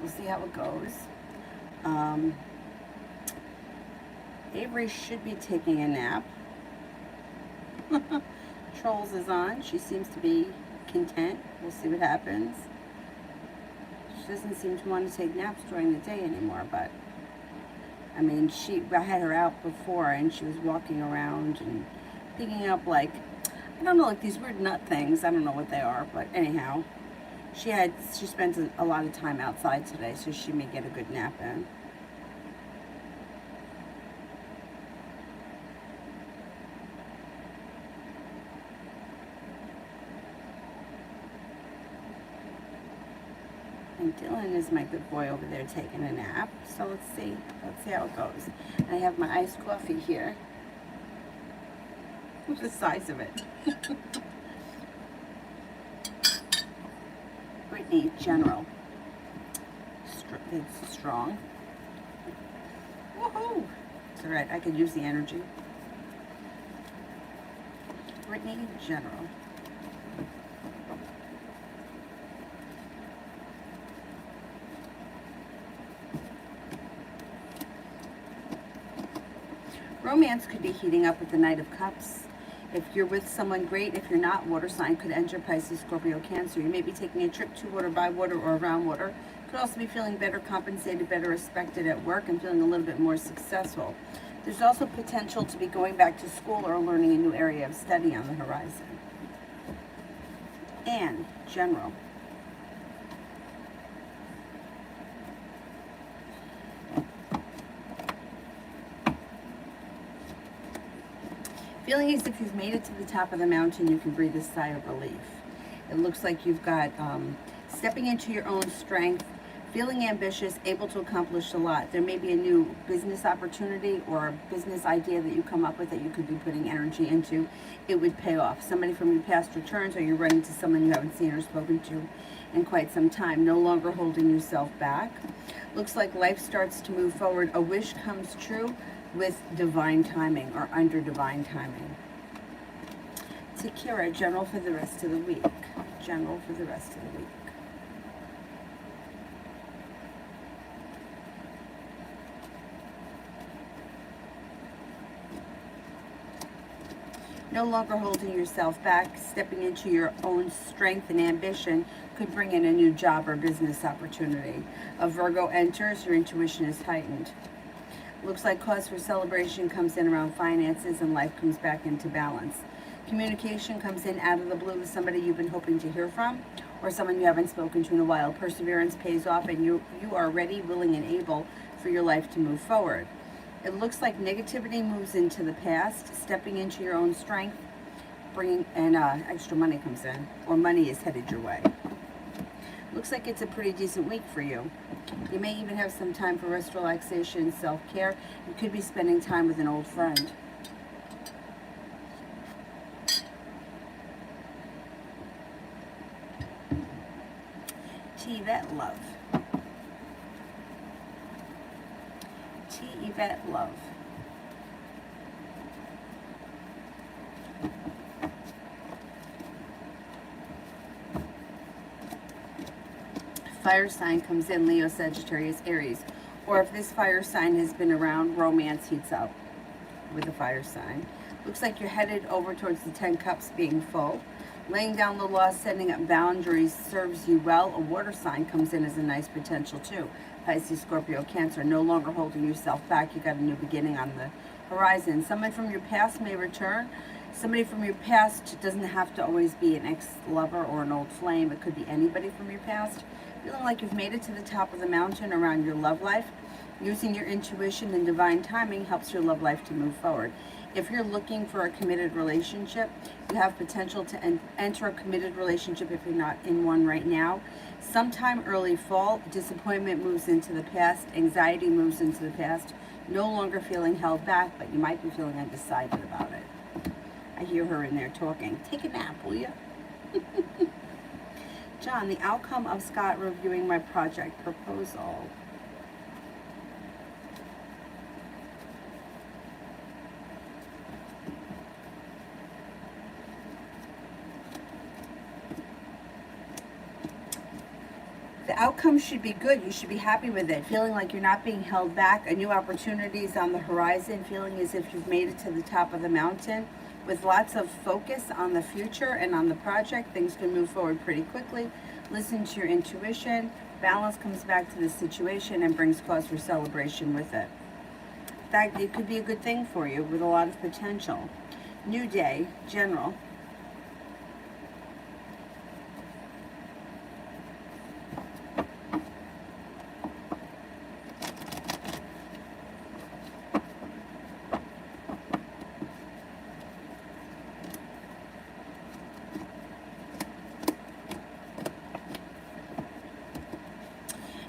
We'll see how it goes. Avery should be taking a nap. Trolls is on. She seems to be content. We'll see what happens. She doesn't seem to want to take naps during the day anymore, but I mean, I had her out before and she was walking around and picking up like, I don't know, like these weird nut things. I don't know what they are, but anyhow, she spent a lot of time outside today, so she may get a good nap in. And Dylan is my good boy over there taking a nap. So let's see how it goes. I have my iced coffee here. Look at the size of it. Brittany General. It's strong. Woohoo! It's alright, I could use the energy. Brittany General. Romance could be heating up with the Knight of Cups. If you're with someone, great. If you're not, water sign could enter Pisces, Scorpio, Cancer. You may be taking a trip to water, by water, or around water. Could also be feeling better compensated, better respected at work, and feeling a little bit more successful. There's also potential to be going back to school or learning a new area of study on the horizon. And General. Feeling as if you've made it to the top of the mountain, you can breathe a sigh of relief. It looks like you've got stepping into your own strength, feeling ambitious, able to accomplish a lot. There may be a new business opportunity or a business idea that you come up with that you could be putting energy into. It would pay off. Somebody from your past returns, or you're running to someone you haven't seen or spoken to in quite some time. No longer holding yourself back. Looks like life starts to move forward. A wish comes true with divine timing or under divine timing. Takira, General for the rest of the week. General for the rest of the week. No longer holding yourself back, stepping into your own strength and ambition could bring in a new job or business opportunity. A Virgo enters, your intuition is heightened. Looks like cause for celebration comes in around finances and life comes back into balance. Communication comes in out of the blue with somebody you've been hoping to hear from or someone you haven't spoken to in a while. Perseverance pays off and you are ready, willing, and able for your life to move forward. It looks like negativity moves into the past, stepping into your own strength, extra money comes in, or money is headed your way. Looks like it's a pretty decent week for you. You may even have some time for rest, relaxation, self-care. You could be spending time with an old friend. T. Yvette Love. T. Yvette Love. Fire sign comes in, Leo, Sagittarius, Aries. Or if this fire sign has been around, romance heats up with a fire sign. Looks like you're headed over towards the 10 cups being full. Laying down the law, setting up boundaries serves you well. A water sign comes in as a nice potential too. Pisces, Scorpio, Cancer. No longer holding yourself back. You got a new beginning on the horizon. Someone from your past may return. Somebody from your past doesn't have to always be an ex-lover or an old flame. It could be anybody from your past. Feeling like you've made it to the top of the mountain around your love life. Using your intuition and divine timing helps your love life to move forward. If you're looking for a committed relationship, you have potential to enter a committed relationship if you're not in one right now. Sometime early fall, disappointment moves into the past, anxiety moves into the past, no longer feeling held back, but you might be feeling undecided about it. I hear her in there talking. Take a nap, will you? John, the outcome of Scott reviewing my project proposal. The The outcome should be good. You should be happy with it. Feeling like you're not being held back. A new opportunity is on the horizon. Feeling as if you've made it to the top of the mountain. With lots of focus on the future and on the project, things can move forward pretty quickly. Listen to your intuition. Balance comes back to the situation and brings cause for celebration with it. That it could be a good thing for you with a lot of potential. New day, general.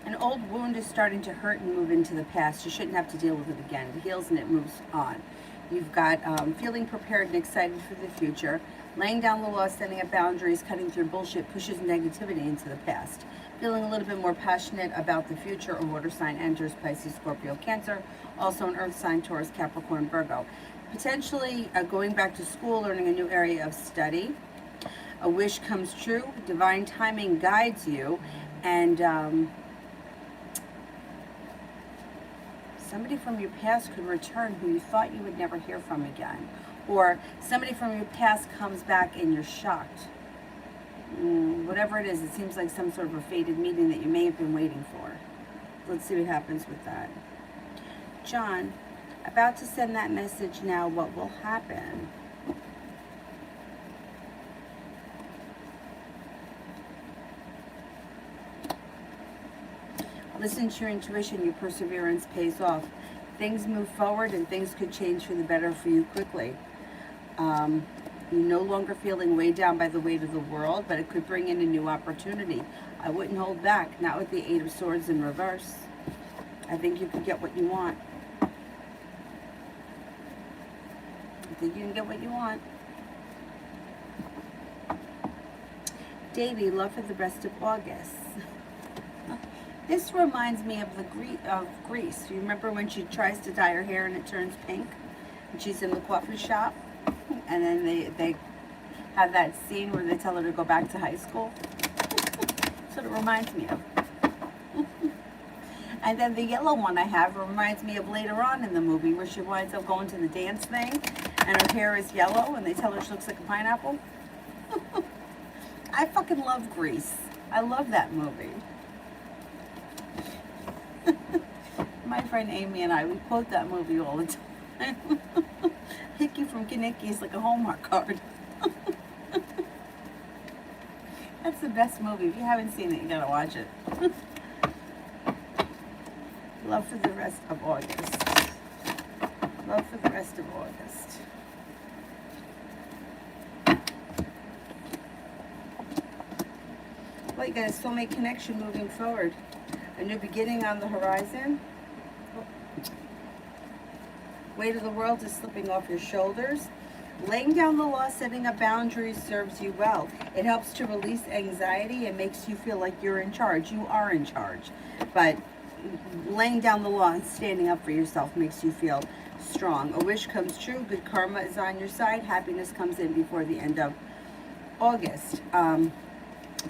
An old wound is starting to hurt and move into the past. You shouldn't have to deal with it again. It heals and it moves on. You've got feeling prepared and excited for the future. Laying down the law, setting up boundaries, cutting through bullshit pushes negativity into the past. Feeling a little bit more passionate about the future. A water sign enters: Pisces, Scorpio, Cancer. Also an earth sign: Taurus, Capricorn, Virgo. Potentially going back to school, learning a new area of study. A wish comes true. Divine timing guides you. And somebody from your past could return who you thought you would never hear from again. Or somebody from your past comes back and you're shocked. Whatever it is, it seems like some sort of a fated meeting that you may have been waiting for. Let's see what happens with that. John, about to send that message now. What will happen? Listen to your intuition. Your perseverance pays off. Things move forward and things could change for the better for you quickly. You're no longer feeling weighed down by the weight of the world, but it could bring in a new opportunity. I wouldn't hold back, not with the Eight of Swords in reverse. I think you could get what you want. I think you can get what you want. Davy, love for the rest of August. This reminds me of Grease. You remember when she tries to dye her hair and it turns pink? And she's in the coffee shop? And then they have that scene where they tell her to go back to high school. That's what it reminds me of. And then the yellow one I have reminds me of later on in the movie where she winds up going to the dance thing and her hair is yellow and they tell her she looks like a pineapple. I fucking love Grease. I love that movie. My friend Amy and I, we quote that movie all the time. Hickey from Kinnicky is like a Hallmark card. That's the best movie. If you haven't seen it, you gotta watch it. Love for the rest of August. Love for the rest of August. Well, you got a soulmate connection moving forward. A new beginning on the horizon. Weight of the world is slipping off your shoulders. Laying down the law, setting up boundaries serves you well. It helps to release anxiety and makes you feel like you're in charge. You are in charge. But laying down the law and standing up for yourself makes you feel strong. A wish comes true. Good karma is on your side. Happiness comes in before the end of August.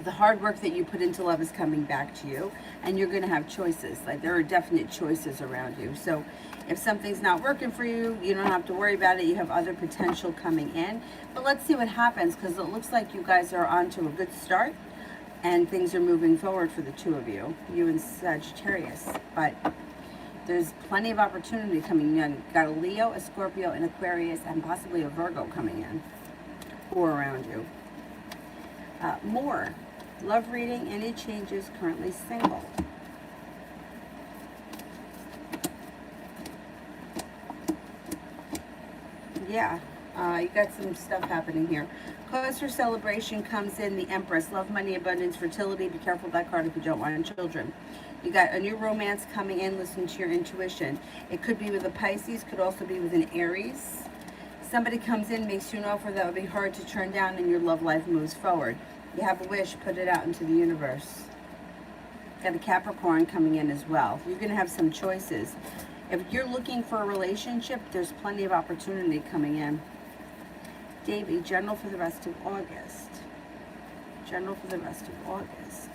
The hard work that you put into love is coming back to you, and you're going to have choices. Like, there are definite choices around you. So if something's not working for you, you don't have to worry about it. You have other potential coming in. But let's see what happens, because it looks like you guys are on to a good start and things are moving forward for the two of you and Sagittarius. But there's plenty of opportunity coming in. You've got a Leo, a Scorpio, an Aquarius, and possibly a Virgo coming in or around you. More. Love reading, any changes, currently single. Yeah, you got some stuff happening here. Cause for celebration comes in the Empress. Love, money, abundance, fertility. Be careful of that card if you don't want children. You got a new romance coming in. Listen to your intuition. It could be with a Pisces, could also be with an Aries. Somebody comes in, makes you an offer that would be hard to turn down, and your love life moves forward. You have a wish, put it out into the universe. Got a Capricorn coming in as well. You're going to have some choices. If you're looking for a relationship, there's plenty of opportunity coming in. Davy, general for the rest of August. General for the rest of August.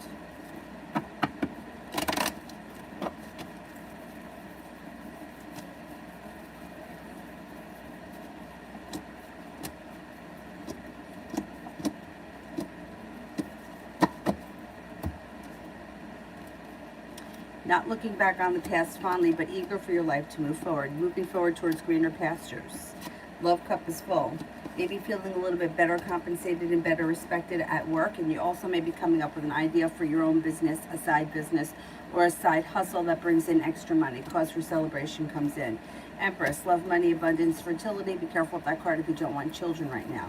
Not looking back on the past fondly, but eager for your life to move forward, moving forward towards greener pastures. Love cup is full. Maybe feeling a little bit better compensated and better respected at work, and you also may be coming up with an idea for your own business, a side business, or a side hustle that brings in extra money. Cause for celebration comes in. Empress, love, money, abundance, fertility. Be careful with that card if you don't want children right now.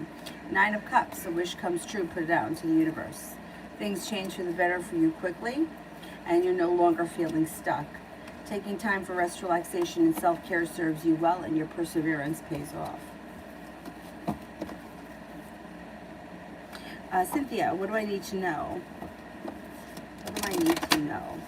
Nine of Cups, a wish comes true. Put it out into the universe. Things change for the better for you quickly, and you're no longer feeling stuck. Taking time for rest, relaxation, and self-care serves you well, and your perseverance pays off. Cynthia, what do I need to know? What do I need to know?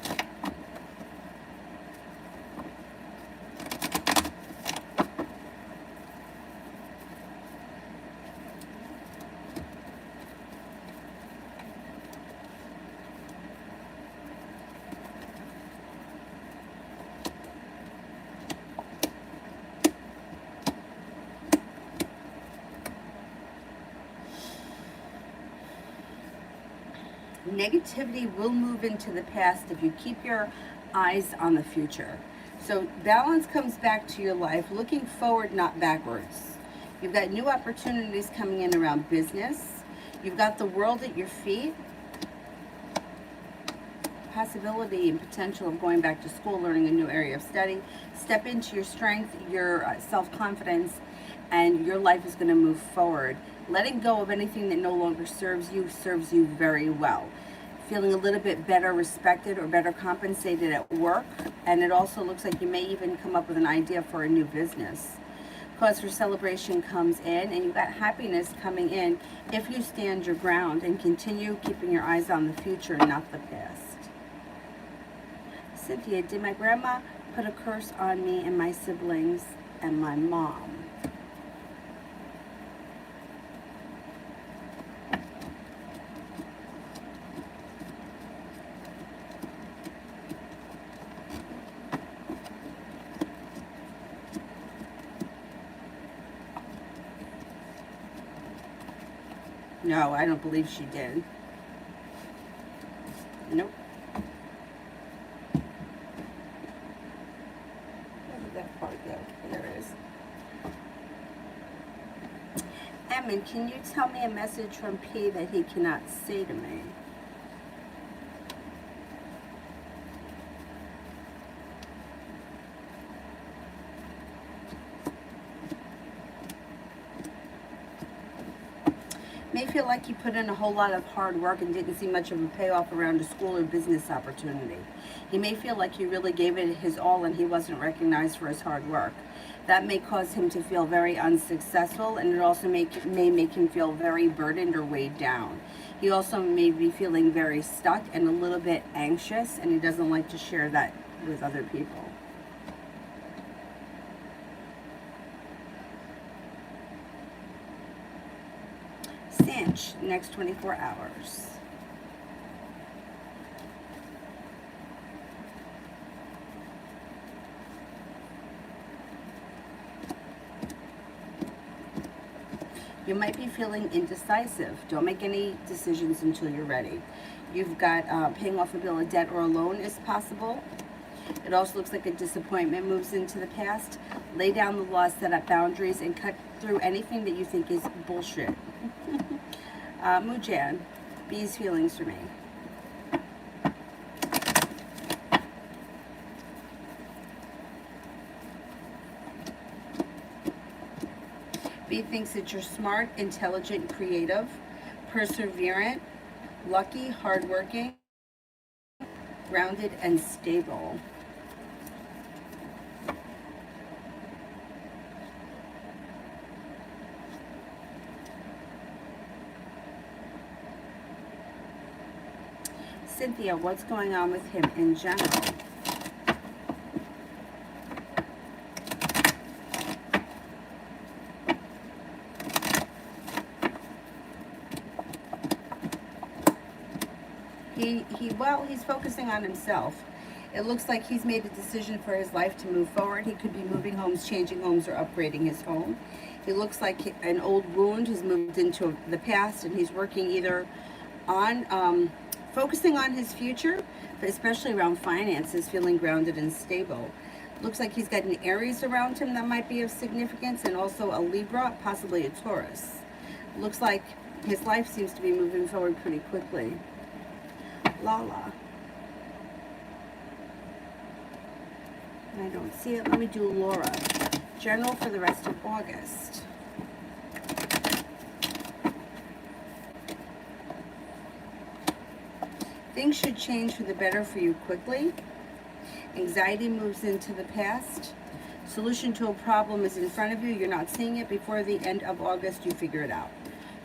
Negativity will move into the past if you keep your eyes on the future. So balance comes back to your life, looking forward, not backwards. You've got new opportunities coming in around business. You've got the world at your feet. Possibility and potential of going back to school, learning a new area of study. Step into your strength, your self-confidence, and your life is going to move forward. Letting go of anything that no longer serves you very well. Feeling a little bit better respected or better compensated at work, and it also looks like you may even come up with an idea for a new business. Cause for celebration comes in, and you've got happiness coming in if you stand your ground and continue keeping your eyes on the future, not the past. Cynthia, did my grandma put a curse on me and my siblings and my mom? No, I don't believe she did. Nope. Where did that part go? There it is. Emmett, can you tell me a message from P that he cannot say to me? May feel like he put in a whole lot of hard work and didn't see much of a payoff around a school or business opportunity. He may feel like he really gave it his all and he wasn't recognized for his hard work. That may cause him to feel very unsuccessful, and it also may make him feel very burdened or weighed down. He also may be feeling very stuck and a little bit anxious, and he doesn't like to share that with other people. Cinch, next 24 hours. You might be feeling indecisive. Don't make any decisions until you're ready. You've got paying off a bill of debt or a loan is possible. It also looks like a disappointment moves into the past. Lay down the law, set up boundaries, and cut through anything that you think is bullshit. Mujan, B's feelings for me. B thinks that you're smart, intelligent, creative, perseverant, lucky, hardworking, grounded, and stable. Cynthia, what's going on with him in general? He's focusing on himself. It looks like he's made a decision for his life to move forward. He could be moving homes, changing homes, or upgrading his home. He looks like an old wound has moved into the past, and he's working either on Focusing on his future, but especially around finances, feeling grounded and stable. Looks like he's got an Aries around him that might be of significance, and also a Libra, possibly a Taurus. Looks like his life seems to be moving forward pretty quickly. Lala. I don't see it. Let me do Laura. General for the rest of August. Things should change for the better for you quickly. Anxiety moves into the past. Solution to a problem is in front of you. You're not seeing it. Before the end of August, you figure it out.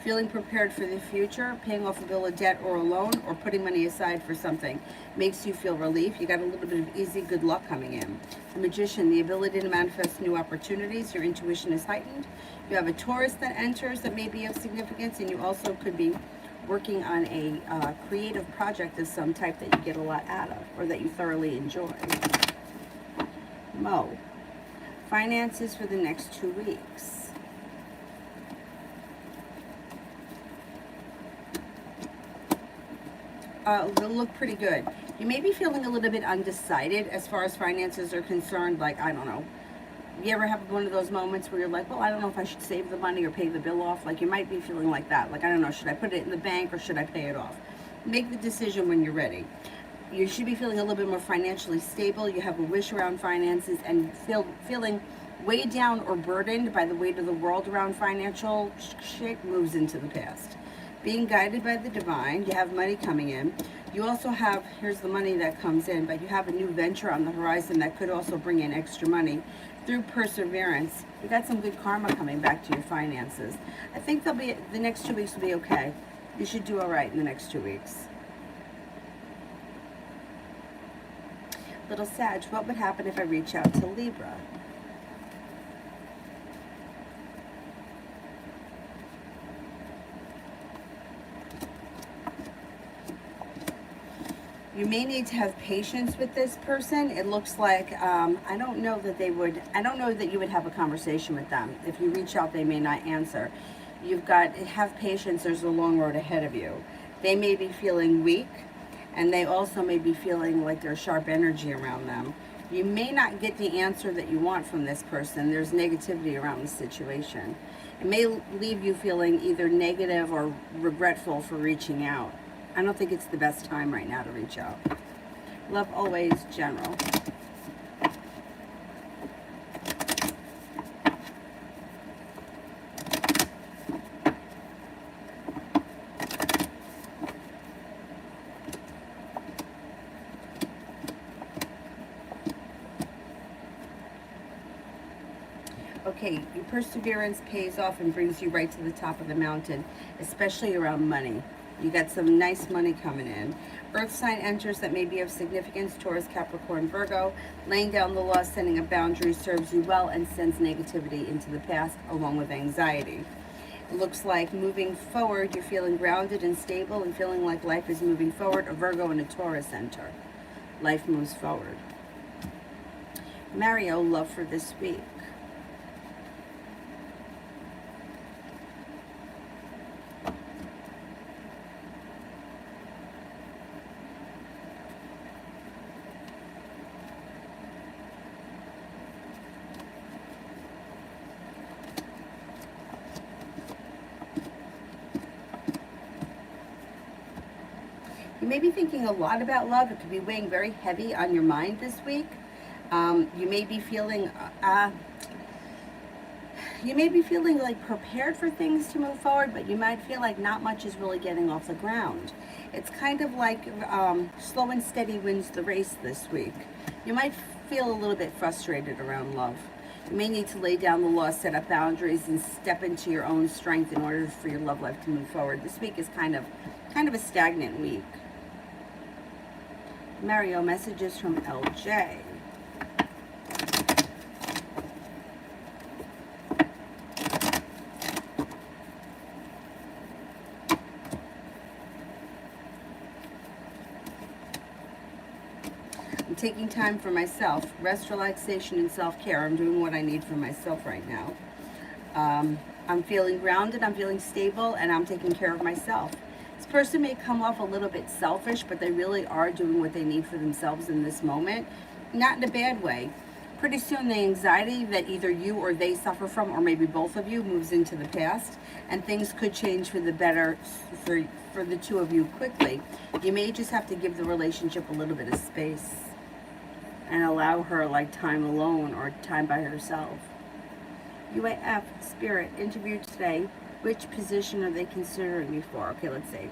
Feeling prepared for the future, paying off a bill of debt or a loan, or putting money aside for something makes you feel relief. You got a little bit of easy good luck coming in. The Magician, the ability to manifest new opportunities. Your intuition is heightened. You have a Taurus that enters that may be of significance, and you also could be working on a creative project of some type that you get a lot out of, or that you thoroughly enjoy. Mo. Finances for the next 2 weeks. They'll look pretty good. You may be feeling a little bit undecided as far as finances are concerned. Like, I don't know. You ever have one of those moments where you're like, well, I don't know if I should save the money or pay the bill off? Like, you might be feeling like that. Like, I don't know, should I put it in the bank or should I pay it off? Make the decision when you're ready. You should be feeling a little bit more financially stable. You have a wish around finances, and feeling weighed down or burdened by the weight of the world around financial shit moves into the past. Being guided by the divine, you have money coming in. You also have, here's the money that comes in, but you have a new venture on the horizon that could also bring in extra money. Through perseverance, you got some good karma coming back to your finances. I think the next 2 weeks will be okay. You should do all right in the next 2 weeks. Little Sag, what would happen if I reach out to Libra? You may need to have patience with this person. It looks like, I don't know that you would have a conversation with them. If you reach out, they may not answer. You've got to have patience. There's a long road ahead of you. They may be feeling weak, and they also may be feeling like there's sharp energy around them. You may not get the answer that you want from this person. There's negativity around the situation. It may leave you feeling either negative or regretful for reaching out. I don't think it's the best time right now to reach out. Love always, General. Okay, your perseverance pays off and brings you right to the top of the mountain, especially around money. You got some nice money coming in. Earth sign enters that may be of significance. Taurus, Capricorn, Virgo. Laying down the law, setting a boundary serves you well and sends negativity into the past along with anxiety. It looks like moving forward, you're feeling grounded and stable and feeling like life is moving forward. A Virgo and a Taurus enter. Life moves forward. Mario, love for this week. You may be thinking a lot about love. It could be weighing very heavy on your mind this week. You may be feeling like prepared for things to move forward, but you might feel like not much is really getting off the ground. It's kind of like slow and steady wins the race this week. You might feel a little bit frustrated around love. You may need to lay down the law, set up boundaries, and step into your own strength in order for your love life to move forward. This week is kind of a stagnant week. Mario, messages from LJ. I'm taking time for myself. Rest, relaxation, and self-care. I'm doing what I need for myself right now. I'm feeling grounded, I'm feeling stable, and I'm taking care of myself. person may come off a little bit selfish, but they really are doing what they need for themselves in this moment. Not in a bad way. Pretty soon the anxiety that either you or they suffer from, or maybe both of you, moves into the past, and things could change for the better for the two of you quickly. You may just have to give the relationship a little bit of space and allow her like time alone or time by herself. UAF Spirit interviewed today. Which position are they considering me for? Okay, let's see.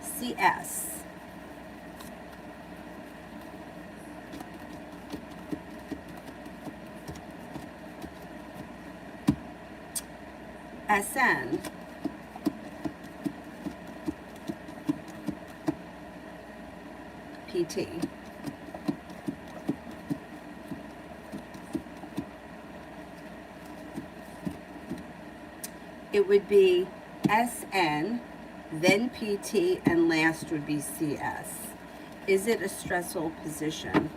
CS. SN. PT. It would be SN, then PT, and last would be CS. Is it a stressful position?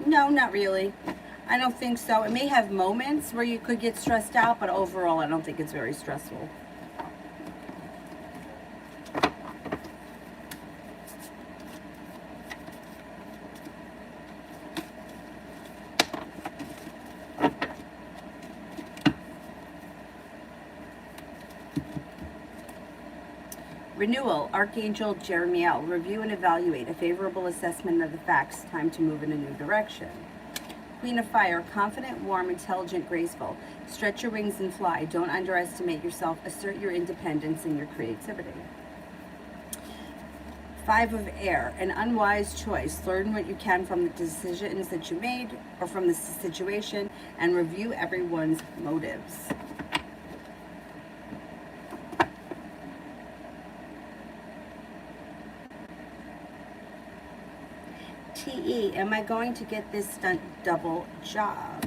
No, not really. I don't think so. It may have moments where you could get stressed out, but overall I don't think it's very stressful. Renewal, Archangel Jeremiel, review and evaluate, a favorable assessment of the facts, time to move in a new direction. Queen of Fire, confident, warm, intelligent, graceful. Stretch your wings and fly. Don't underestimate yourself. Assert your independence and your creativity. Five of Air, an unwise choice. Learn what you can from the decisions that you made or from the situation, and review everyone's motives. TE, am I going to get this stunt double job?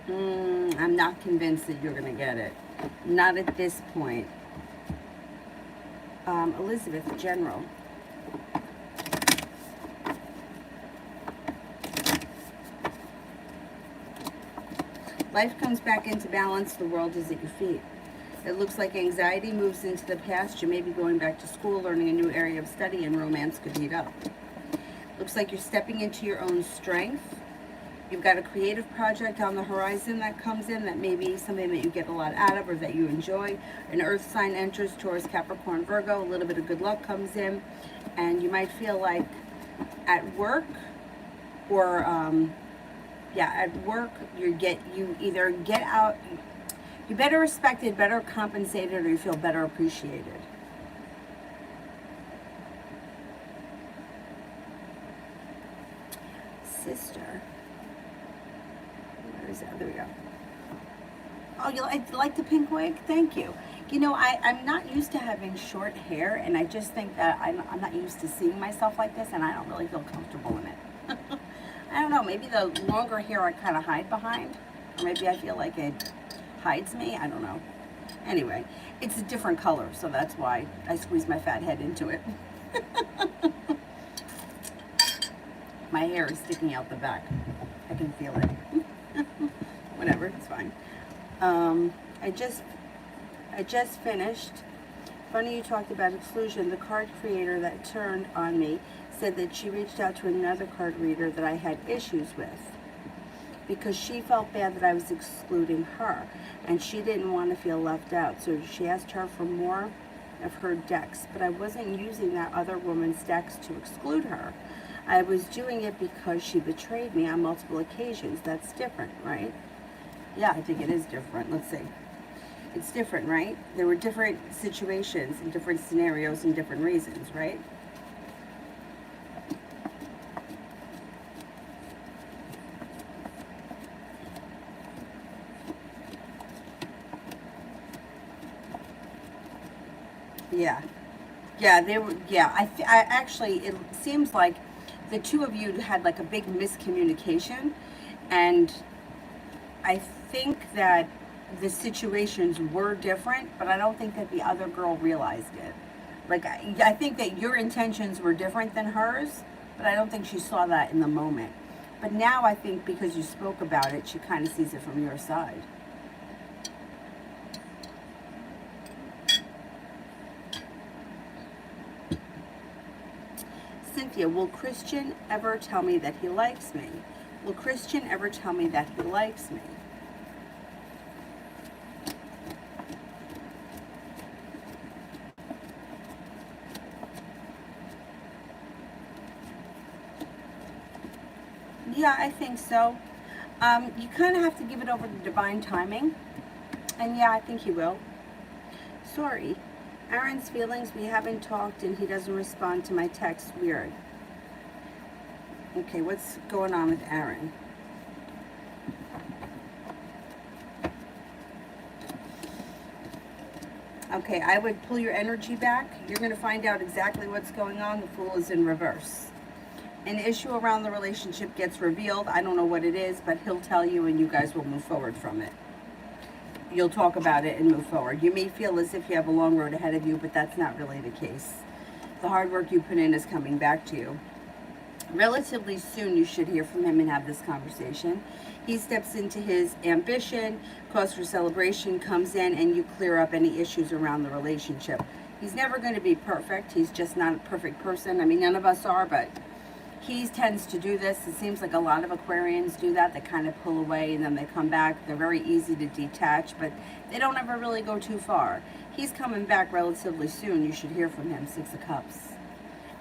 I'm not convinced that you're going to get it. Not at this point. Elizabeth, General. Life comes back into balance. The world is at your feet. It looks like anxiety moves into the past. You may be going back to school, learning a new area of study, and romance could heat up. Looks like you're stepping into your own strength. You've got a creative project on the horizon that comes in that may be something that you get a lot out of or that you enjoy. An earth sign enters, Taurus, Capricorn, Virgo. A little bit of good luck comes in. And you might feel like at work or... at work, you either get out, you're better respected, better compensated, or you feel better appreciated. Sister. Where is it? Oh, there we go. Oh, you like the pink wig? Thank you. You know, I'm not used to having short hair, and I just think that I'm not used to seeing myself like this, and I don't really feel comfortable in it. I don't know, maybe the longer hair I kind of hide behind, or maybe I feel like it hides me, I don't know. Anyway, it's a different color, so that's why I squeeze my fat head into it. My hair is sticking out the back. I can feel it. Whatever, it's fine. I just finished. Funny you talked about exclusion. The card creator that turned on me said that she reached out to another card reader that I had issues with because she felt bad that I was excluding her and she didn't want to feel left out. So she asked her for more of her decks, but I wasn't using that other woman's decks to exclude her. I was doing it because she betrayed me on multiple occasions. That's different, right? Yeah, I think it is different. Let's see. It's different, right? There were different situations and different scenarios and different reasons, right? Yeah, they were. Yeah, I actually, it seems like the two of you had like a big miscommunication, and I think that the situations were different, but I don't think that the other girl realized it. Like, I think that your intentions were different than hers, but I don't think she saw that in the moment. But now I think because you spoke about it, she kind of sees it from your side. Cynthia, will Christian ever tell me that he likes me? Will Christian ever tell me that he likes me? Yeah, I think so. You kind of have to give it over to divine timing. And yeah, I think he will. Sorry. Aaron's feelings, we haven't talked and he doesn't respond to my text. Weird. Okay, what's going on with Aaron? Okay, I would pull your energy back. You're going to find out exactly what's going on. The Fool is in reverse. An issue around the relationship gets revealed. I don't know what it is, but he'll tell you and you guys will move forward from it. You'll talk about it and move forward. You may feel as if you have a long road ahead of you, but that's not really the case. The hard work you put in is coming back to you. Relatively soon, you should hear from him and have this conversation. He steps into his ambition, cause for celebration comes in, and you clear up any issues around the relationship. He's never going to be perfect. He's just not a perfect person. I mean, none of us are, but he tends to do this. It seems like a lot of Aquarians do that. They kind of pull away and then they come back. They're very easy to detach, but they don't ever really go too far. He's coming back relatively soon. You should hear from him, Six of Cups.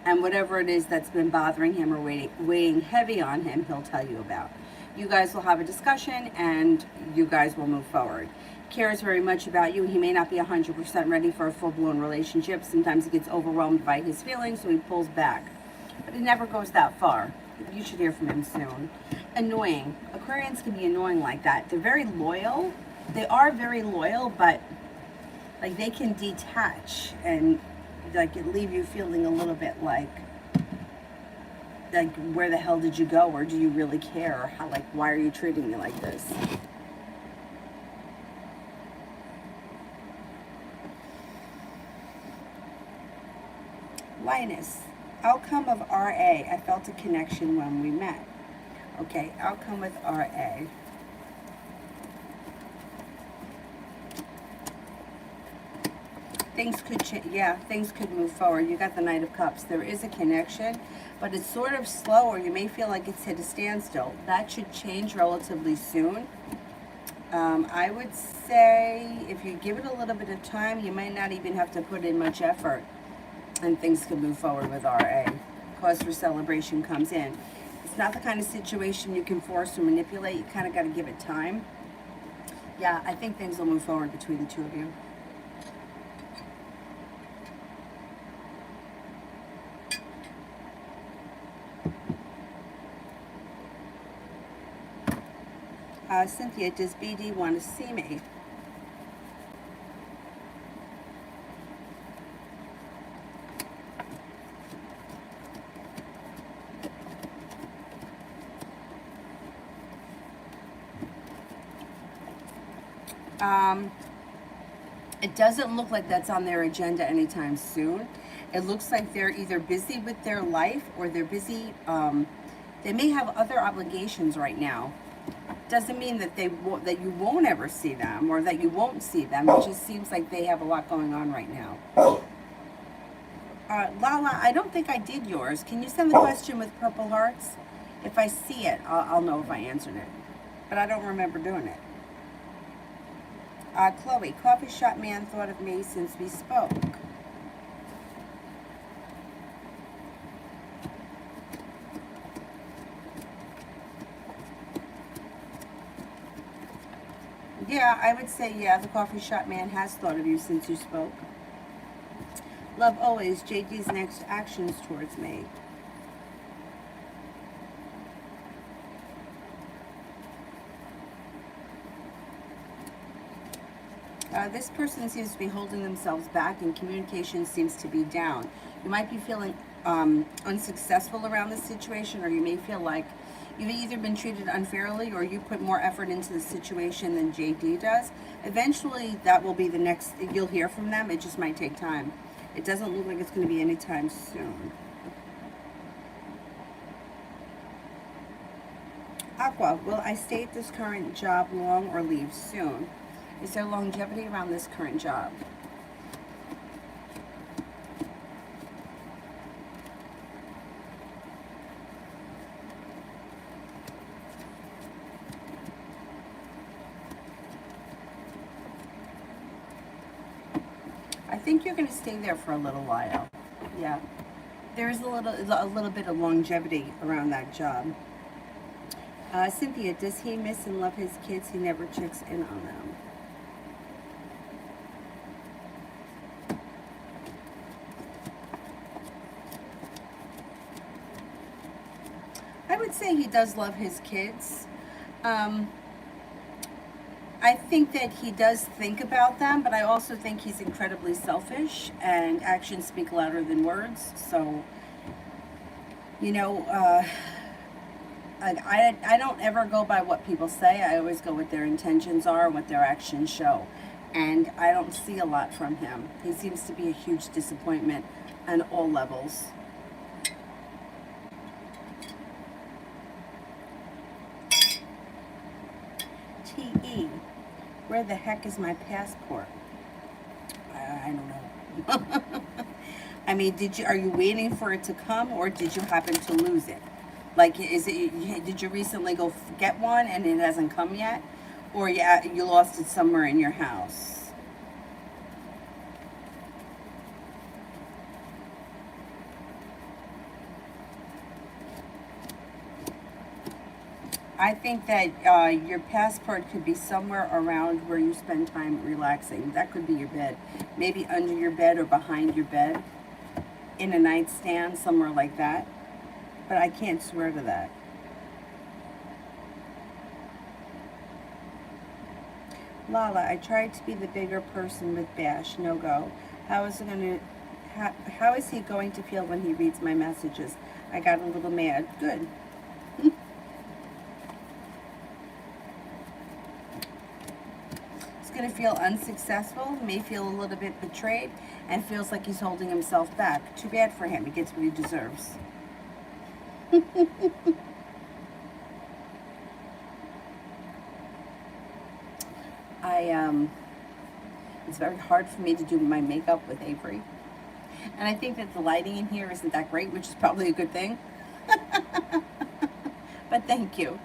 And whatever it is that's been bothering him or weighing heavy on him, he'll tell you about. You guys will have a discussion and you guys will move forward. Cares very much about you. He may not be 100% ready for a full-blown relationship. Sometimes he gets overwhelmed by his feelings, so he pulls back. But it never goes that far. You should hear from him soon. Annoying. Aquarians can be annoying like that. They're very loyal. They are very loyal, but like they can detach and like it leave you feeling a little bit like where the hell did you go, or do you really care, or how, like, why are you treating me like this? Linus. Outcome of RA. I felt a connection when we met. Okay, outcome with RA. Things could change. Yeah, things could move forward. You got the Knight of Cups. There is a connection, but it's sort of slow, or you may feel like it's hit a standstill. That should change relatively soon. I would say if you give it a little bit of time, you might not even have to put in much effort. And things can move forward with RA. Cause for celebration comes in. It's not the kind of situation you can force or manipulate. You kind of got to give it time. Yeah, I think things will move forward between the two of you. Cynthia, does BD want to see me? It doesn't look like that's on their agenda anytime soon. It looks like they're either busy with their life or they're busy, they may have other obligations right now. Doesn't mean that that you won't ever see them or that you won't see them. It just seems like they have a lot going on right now. Lala, I don't think I did yours. Can you send the question with purple hearts? If I see it, I'll know if I answered it. But I don't remember doing it. Chloe, coffee shop man thought of me since we spoke. Yeah, I would say, yeah, the coffee shop man has thought of you since you spoke. Love always, JD's next actions towards me. This person seems to be holding themselves back and communication seems to be down. You might be feeling unsuccessful around the situation, or you may feel like you've either been treated unfairly or you put more effort into the situation than JD does. Eventually, that will be the next, you'll hear from them. It just might take time. It doesn't look like it's going to be anytime soon. Aqua, will I stay at this current job long or leave soon? Is there longevity around this current job? I think you're going to stay there for a little while. Yeah. There's a little bit of longevity around that job. Cynthia, does he miss and love his kids? He never checks in on them. I would say he does love his kids. I think that he does think about them, but I also think he's incredibly selfish, and actions speak louder than words. So, you know, I don't ever go by what people say. I always go what their intentions are and what their actions show. And I don't see a lot from him. He seems to be a huge disappointment on all levels. TE, where the heck is my passport? I don't know. I mean, are you waiting for it to come, or did you happen to lose it? Like, did you recently go get one and it hasn't come yet? Or yeah, you lost it somewhere in your house? I think that your passport could be somewhere around where you spend time relaxing. That could be your bed. Maybe under your bed or behind your bed. In a nightstand, somewhere like that. But I can't swear to that. Lala, I tried to be the bigger person with Bash. No go. How is he going to feel when he reads my messages? I got a little mad. Good. He's going to feel unsuccessful, may feel a little bit betrayed, and feels like he's holding himself back. Too bad for him. He gets what he deserves. It's very hard for me to do my makeup with Avery. And I think that the lighting in here isn't that great, which is probably a good thing. But thank you.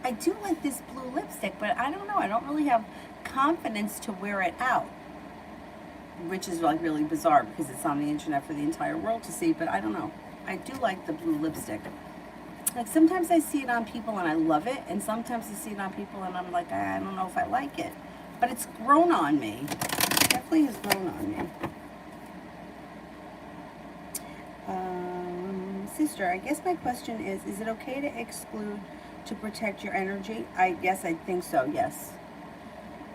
I do like this blue lipstick, but I don't know. I don't really have confidence to wear it out. Which is like really bizarre because it's on the internet for the entire world to see, but I don't know. I do like the blue lipstick. Like sometimes I see it on people and I love it, and sometimes I see it on people and I'm like, I don't know if I like it. But it's grown on me. It definitely has grown on me. Sister, I guess my question is it okay to exclude to protect your energy? I think so, yes.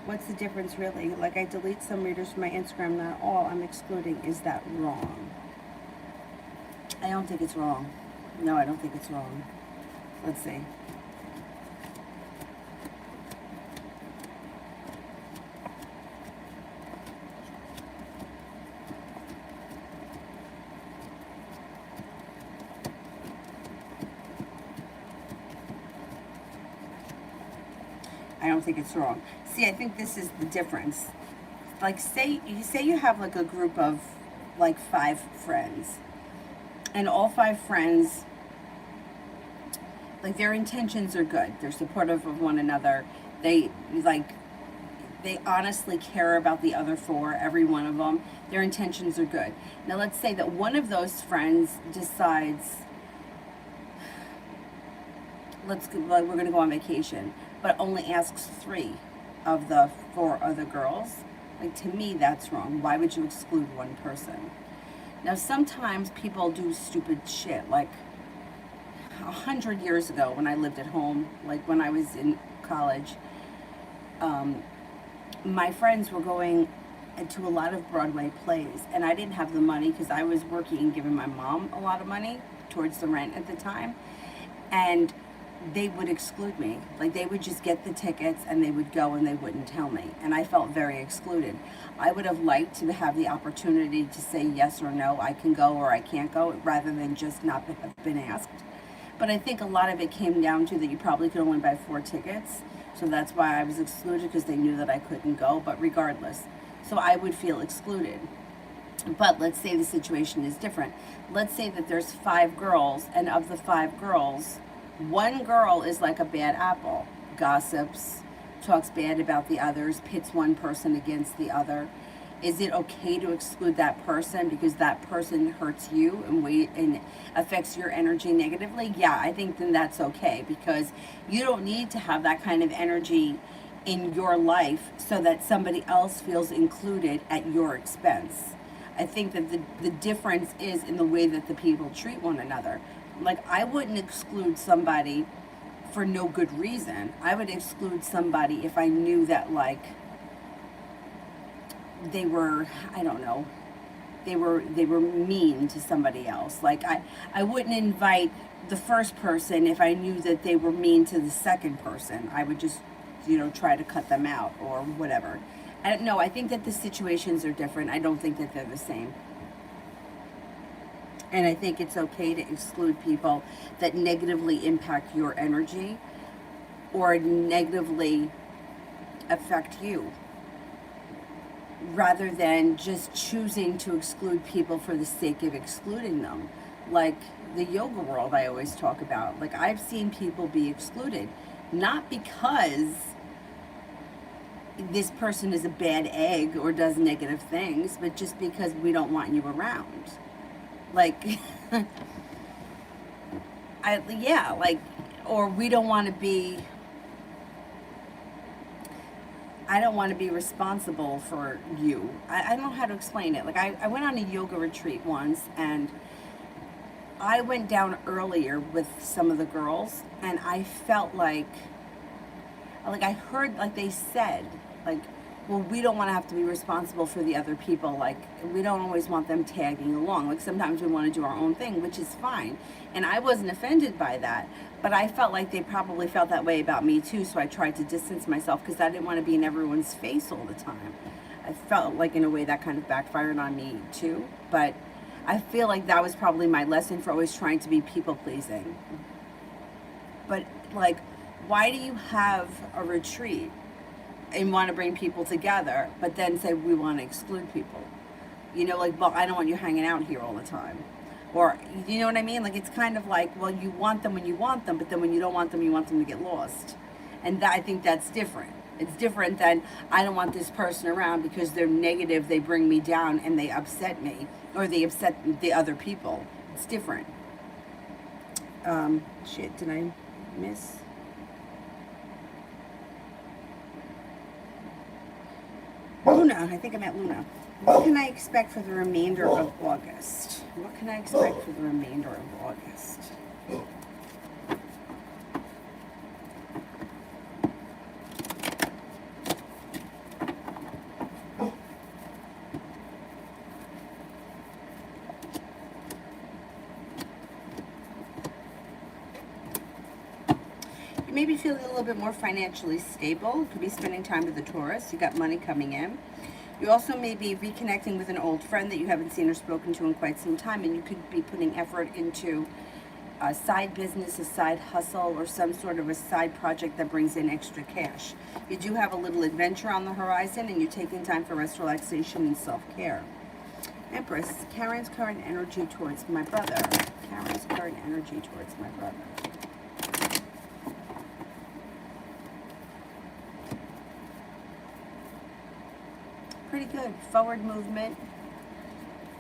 What's the difference really? Like I delete some readers from my Instagram, not all. I'm excluding. Is that wrong? I don't think it's wrong. No, I don't think it's wrong. Let's see. I don't think it's wrong. See, I think this is the difference. Like say you have like a group of like 5 friends. And all 5 friends, like their intentions are good. They're supportive of one another. They honestly care about the other 4, every one of them. Their intentions are good. Now let's say that one of those friends decides, we're going to go on vacation, but only asks 3 of the 4 other girls. Like to me, that's wrong. Why would you exclude one person? Now, sometimes people do stupid shit. Like 100 years ago when I lived at home, like when I was in college, my friends were going to a lot of Broadway plays, and I didn't have the money because I was working and giving my mom a lot of money towards the rent at the time, and they would exclude me. Like, they would just get the tickets and they would go and they wouldn't tell me, and I felt very excluded. I would have liked to have the opportunity to say yes or no, I can go or I can't go, rather than just not have been asked. But I think a lot of it came down to that you probably could only buy 4 tickets, so that's why I was excluded, because they knew that I couldn't go. But regardless, so I would feel excluded. But let's say the situation is different. Let's say that there's 5 girls, and of the 5 girls, 1 girl is like a bad apple, gossips, talks bad about the others, pits one person against the other. Is it okay to exclude that person because that person hurts you and affects your energy negatively? Yeah, I think then that's okay, because you don't need to have that kind of energy in your life so that somebody else feels included at your expense. I think that the difference is in the way that the people treat one another. Like, I wouldn't exclude somebody for no good reason. I would exclude somebody if I knew that, like, they were, I don't know, they were mean to somebody else. Like, I wouldn't invite the first person if I knew that they were mean to the second person. I would just, try to cut them out or whatever. I don't know. I think that the situations are different. I don't think that they're the same. And I think it's okay to exclude people that negatively impact your energy or negatively affect you, rather than just choosing to exclude people for the sake of excluding them. Like the yoga world I always talk about. Like, I've seen people be excluded, not because this person is a bad egg or does negative things, but just because we don't want you around. Like, or we don't want to be, I don't want to be responsible for you. I don't know how to explain it. Like, I went on a yoga retreat once, and I went down earlier with some of the girls, and I felt like I heard, like, they said, like, well, we don't want to have to be responsible for the other people. Like, we don't always want them tagging along. Like, sometimes we want to do our own thing, which is fine. And I wasn't offended by that. But I felt like they probably felt that way about me too. So I tried to distance myself because I didn't want to be in everyone's face all the time. I felt like, in a way, that kind of backfired on me too. But I feel like that was probably my lesson for always trying to be people pleasing. But, like, why do you have a retreat and want to bring people together, but then say we want to exclude people? Like, well, I don't want you hanging out here all the time. Or, you know what I mean? Like, it's kind of like, well, you want them when you want them, but then when you don't want them, you want them to get lost. And I think that's different. It's different than, I don't want this person around because they're negative, they bring me down, and they upset me, or they upset the other people. It's different. Shit, did I miss? Luna, I think I'm at Luna. What can I expect for the remainder of August? What can I expect for the remainder of August? You may be feeling a little bit more financially stable. You could be spending time with the Taurus. You got money coming in. You also may be reconnecting with an old friend that you haven't seen or spoken to in quite some time, and you could be putting effort into a side business, a side hustle, or some sort of a side project that brings in extra cash. You do have a little adventure on the horizon, and you're taking time for rest, relaxation, and self-care. Empress, Karen's current energy towards my brother. Karen's current energy towards my brother. Pretty good. Forward movement.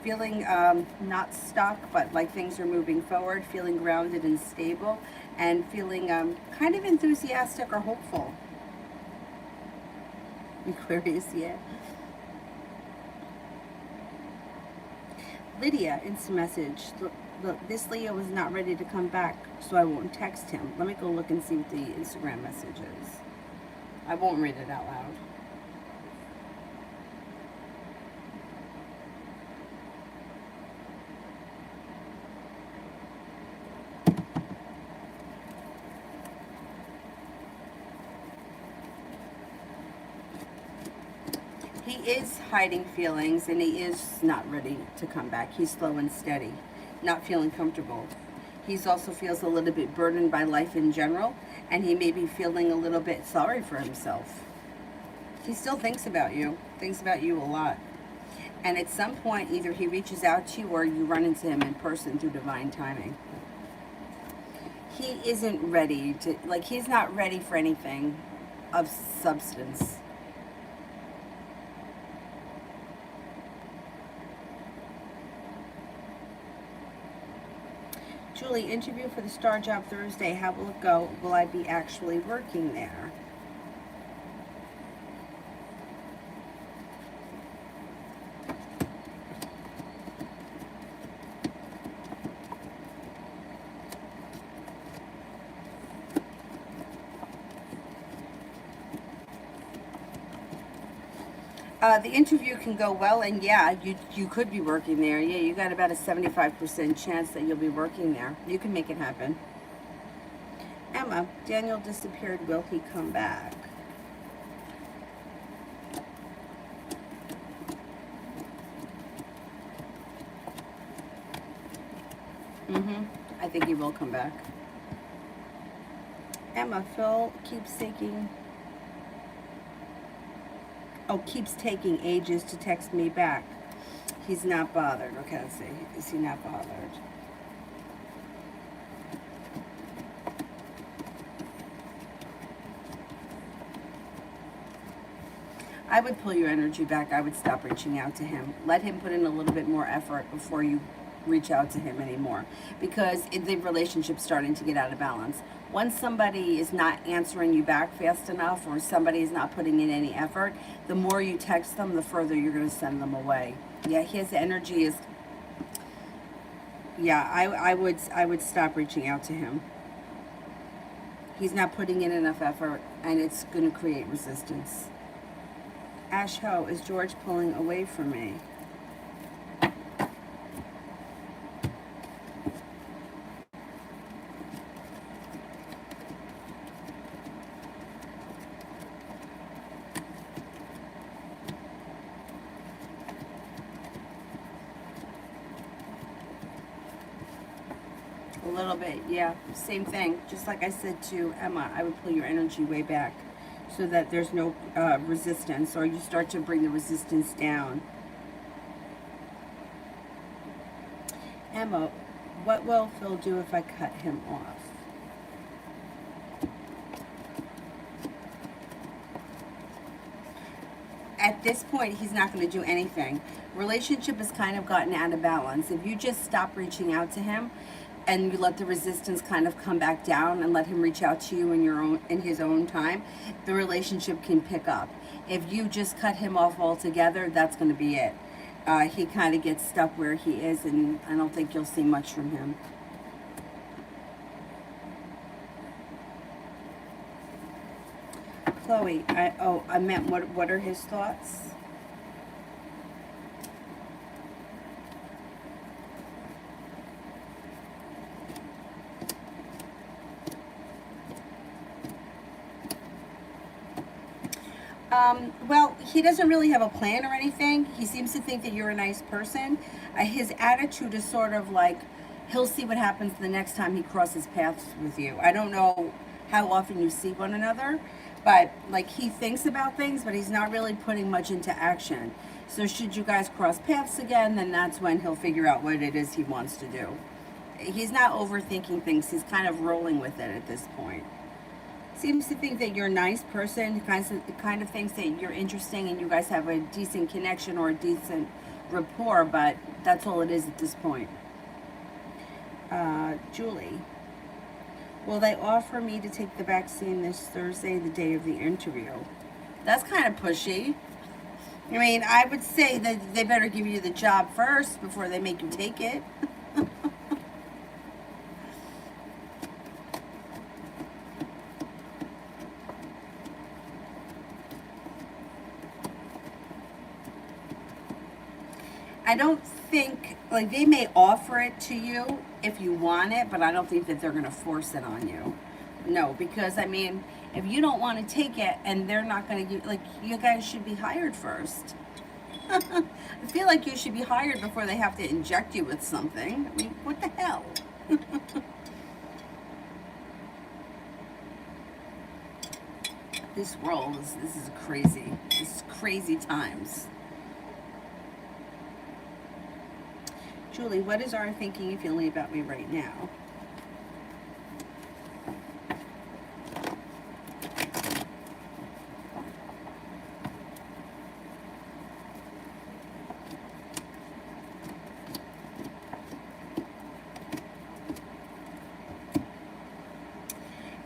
Feeling not stuck, but like things are moving forward. Feeling grounded and stable. And feeling kind of enthusiastic or hopeful. Aquarius, yeah. Lydia, instant message. Look, this Leo is not ready to come back, so I won't text him. Let me go look and see what the Instagram message is. I won't read it out loud. is hiding feelings, and he is not ready to come back. He's slow and steady, not feeling comfortable. He's also feels a little bit burdened by life in general, and he may be feeling a little bit sorry for himself. He still thinks about you a lot. And at some point, either he reaches out to you or you run into him in person through divine timing. He isn't ready to, like, he's not ready for anything of substance. Julie, interview for the Star Job Thursday. How will it go? Will I be actually working there? The interview can go well, and yeah, you could be working there. Yeah, you got about a 75% chance that you'll be working there. You can make it happen. Emma, Daniel disappeared. Will he come back? I think he will come back. Emma, Phil keeps taking ages to text me back. He's not bothered. Okay, let's see. Is he not bothered? I would pull your energy back. I would stop reaching out to him. Let him put in a little bit more effort before you reach out to him anymore, because the relationship's starting to get out of balance. Once somebody is not answering you back fast enough, or somebody is not putting in any effort, the more you text them, the further you're going to send them away. Yeah, his energy is, yeah, I would stop reaching out to him. He's not putting in enough effort, and it's going to create resistance. Ash Ho, is George pulling away from me? A little bit, yeah. Same thing. Just like I said to Emma, I would pull your energy way back so that there's no resistance, or you start to bring the resistance down. Emma, what will Phil do if I cut him off? At this point, he's not going to do anything. Relationship has kind of gotten out of balance. If you just stop reaching out to him, and you let the resistance kind of come back down and let him reach out to you in his own time, the relationship can pick up. If you just cut him off altogether, that's going to be it. He kind of gets stuck where he is, and I don't think you'll see much from him. Chloe, I meant what are his thoughts? Well, he doesn't really have a plan or anything. He seems to think that you're a nice person. His attitude is sort of like, he'll see what happens the next time he crosses paths with you. I don't know how often you see one another, but like, he thinks about things, but he's not really putting much into action. So should you guys cross paths again, then that's when he'll figure out what it is he wants to do. He's not overthinking things. He's kind of rolling with it at this point. Seems to think that you're a nice person, kind of thinks that you're interesting and you guys have a decent connection or a decent rapport, but that's all it is at this point. Julie, will they offer me to take the vaccine this Thursday, the day of the interview? That's kind of pushy. I mean, I would say that they better give you the job first before they make you take it. I don't think, like, they may offer it to you if you want it, but I don't think that they're going to force it on you. No, because, I mean, If you don't want to take it and they're not going to give, like, you guys should be hired first. I feel like you should be hired before they have to inject you with something. I mean, what the hell? This world is, this is crazy. This is crazy times. Julie, what is our thinking and feeling about me right now?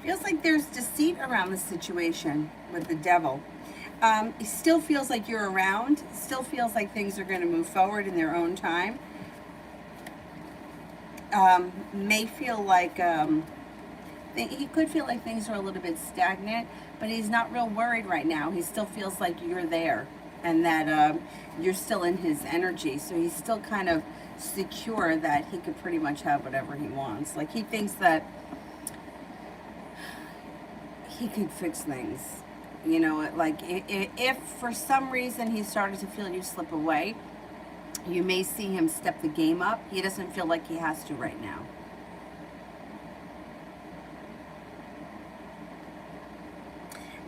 Feels like there's deceit around the situation with the devil. It still feels like you're around. It still feels like things are going to move forward in their own time. May feel like he could feel like things are a little bit stagnant, but he's not real worried right now. He still feels like you're there and that you're still in his energy. So he's still kind of secure that he could pretty much have whatever he wants. Like, he thinks that he could fix things. You know, like, if for some reason he started to feel you slip away, you may see him step the game up. He doesn't feel like he has to right now.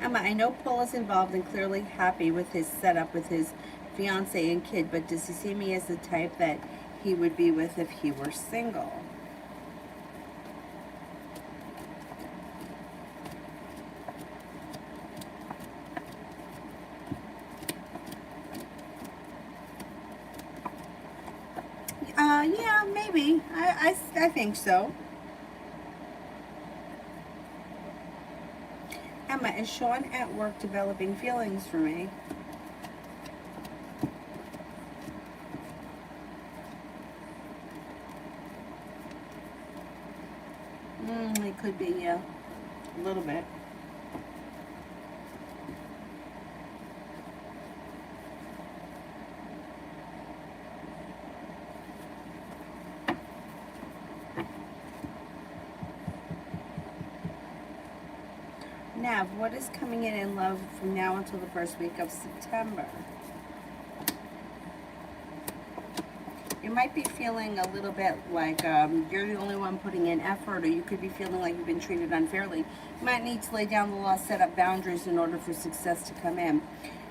Emma, I know Paul is involved and clearly happy with his setup with his fiance and kid, but does he see me as the type that he would be with if he were single? Yeah, maybe. I think so. Emma, is Sean at work developing feelings for me? It could be, yeah. A little bit. Nav, what is coming in love from now until the first week of September? You might be feeling a little bit like you're the only one putting in effort, or you could be feeling like you've been treated unfairly. You might need to lay down the law, set up boundaries in order for success to come in.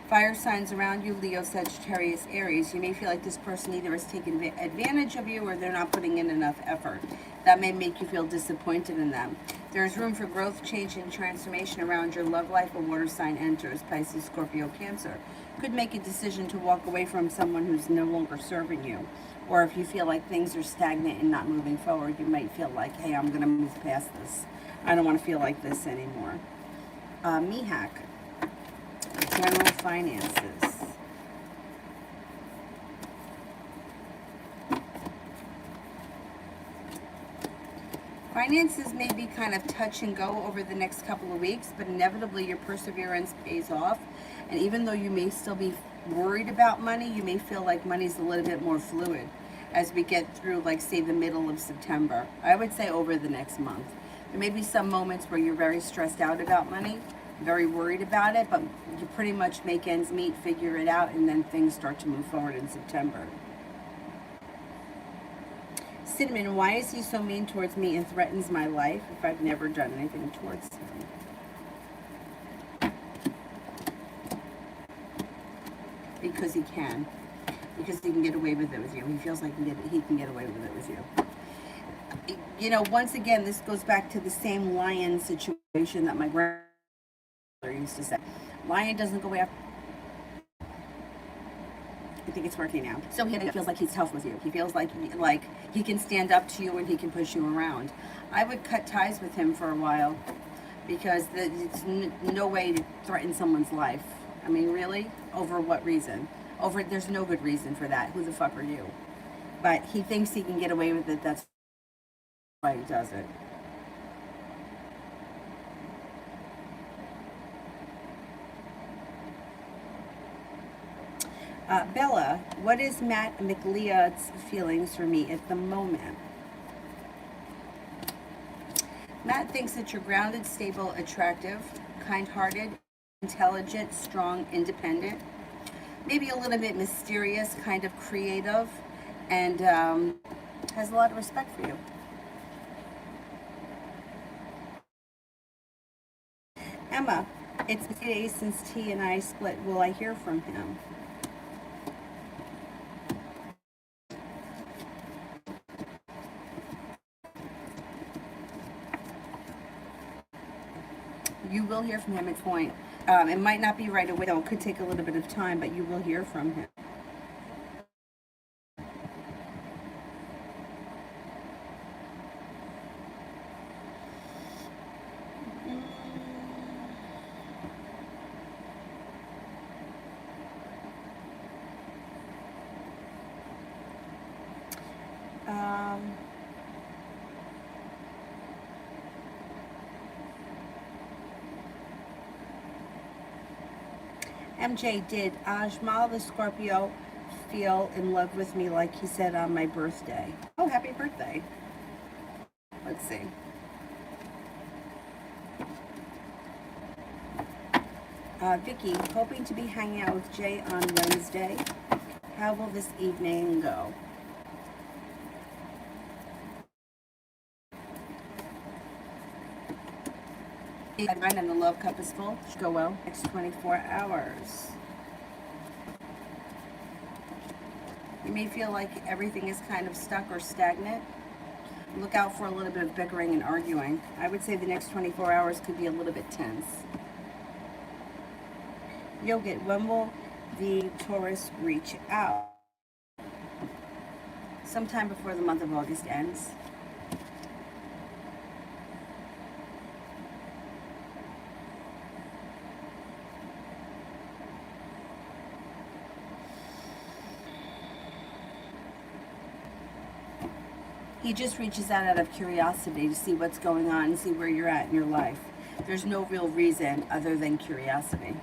Fire signs around you, Leo, Sagittarius, Aries. You may feel like this person either is taking advantage of you or they're not putting in enough effort. That may make you feel disappointed in them. There is room for growth, change, and transformation around your love life. A water sign enters, Pisces, Scorpio, Cancer. Could make a decision to walk away from someone who's no longer serving you. Or if you feel like things are stagnant and not moving forward, you might feel like, hey, I'm going to move past this. I don't want to feel like this anymore. Mihak. General finances. Finances may be kind of touch and go over the next couple of weeks, but inevitably your perseverance pays off. And even though you may still be worried about money, you may feel like money's a little bit more fluid as we get through, like, say, the middle of September. I would say over the next month. There may be some moments where you're very stressed out about money, very worried about it, but you pretty much make ends meet, figure it out, and then things start to move forward in September. Cinnamon, why is he so mean towards me and threatens my life if I've never done anything towards him? Because he can. Because he can get away with it with you. He feels like he can get away with it with you. You know, once again, this goes back to the same lion situation that my grandmother used to say. Lion doesn't go after. I think it's working now. So he feels like he's tough with you. He feels like he can stand up to you and he can push you around. I would cut ties with him for a while because it's no way to threaten someone's life. I mean, really? Over what reason? There's no good reason for that. Who the fuck are you? But he thinks he can get away with it. That's why he does it. Bella, what is Matt McLeod's feelings for me at the moment? Matt thinks that you're grounded, stable, attractive, kind-hearted, intelligent, strong, independent, maybe a little bit mysterious, kind of creative, and has a lot of respect for you. Emma, it's been days since T and I split. Will I hear from him? You will hear from him at point. It might not be right away, though. It could take a little bit of time, but you will hear from him. MJ, did Ajmal the Scorpio feel in love with me like he said on my birthday? Oh, happy birthday. Let's see. Vicky, hoping to be hanging out with Jay on Wednesday. How will this evening go? Mine and the love cup is full. Should go well. Next 24 hours. You may feel like everything is kind of stuck or stagnant. Look out for a little bit of bickering and arguing. I would say the next 24 hours could be a little bit tense. Yogit, when will the Taurus reach out? Sometime before the month of August ends. He just reaches out of curiosity to see what's going on and see where you're at in your life. There's no real reason other than curiosity.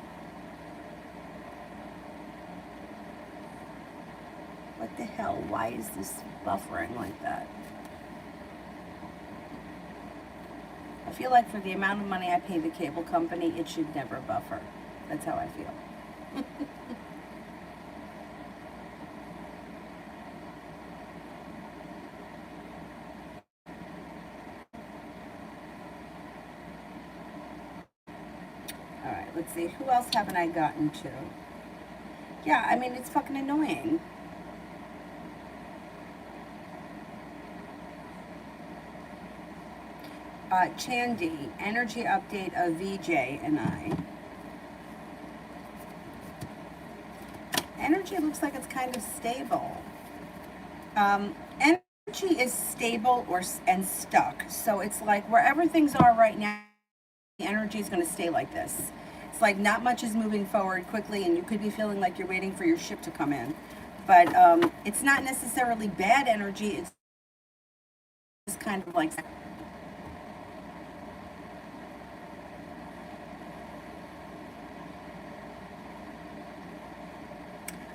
What the hell? Why is this buffering like that? I feel like for the amount of money I pay the cable company, it should never buffer. That's how I feel. Let's see, who else haven't I gotten to? Yeah, I mean, it's fucking annoying. Chandy, energy update of VJ and I. Energy looks like it's kind of stable. Energy is stable and stuck. So it's like wherever things are right now, the energy is going to stay like this. It's like not much is moving forward quickly, and you could be feeling like you're waiting for your ship to come in. But it's not necessarily bad energy. It's just kind of like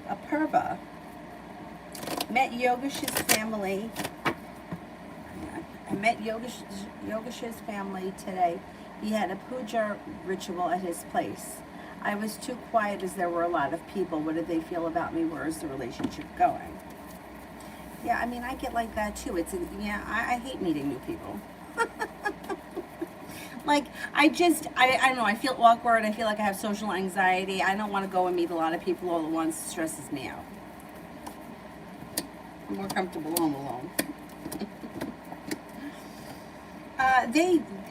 Apurva. Met Yogesh's family. I met Yogesh's family today. He had a puja ritual at his place. I was too quiet as there were a lot of people. What did they feel about me? Where is the relationship going? Yeah, I mean, I get like that too. I hate meeting new people. Like, I don't know, I feel awkward. I feel like I have social anxiety. I don't want to go and meet a lot of people all at once. It stresses me out. I'm more comfortable home alone.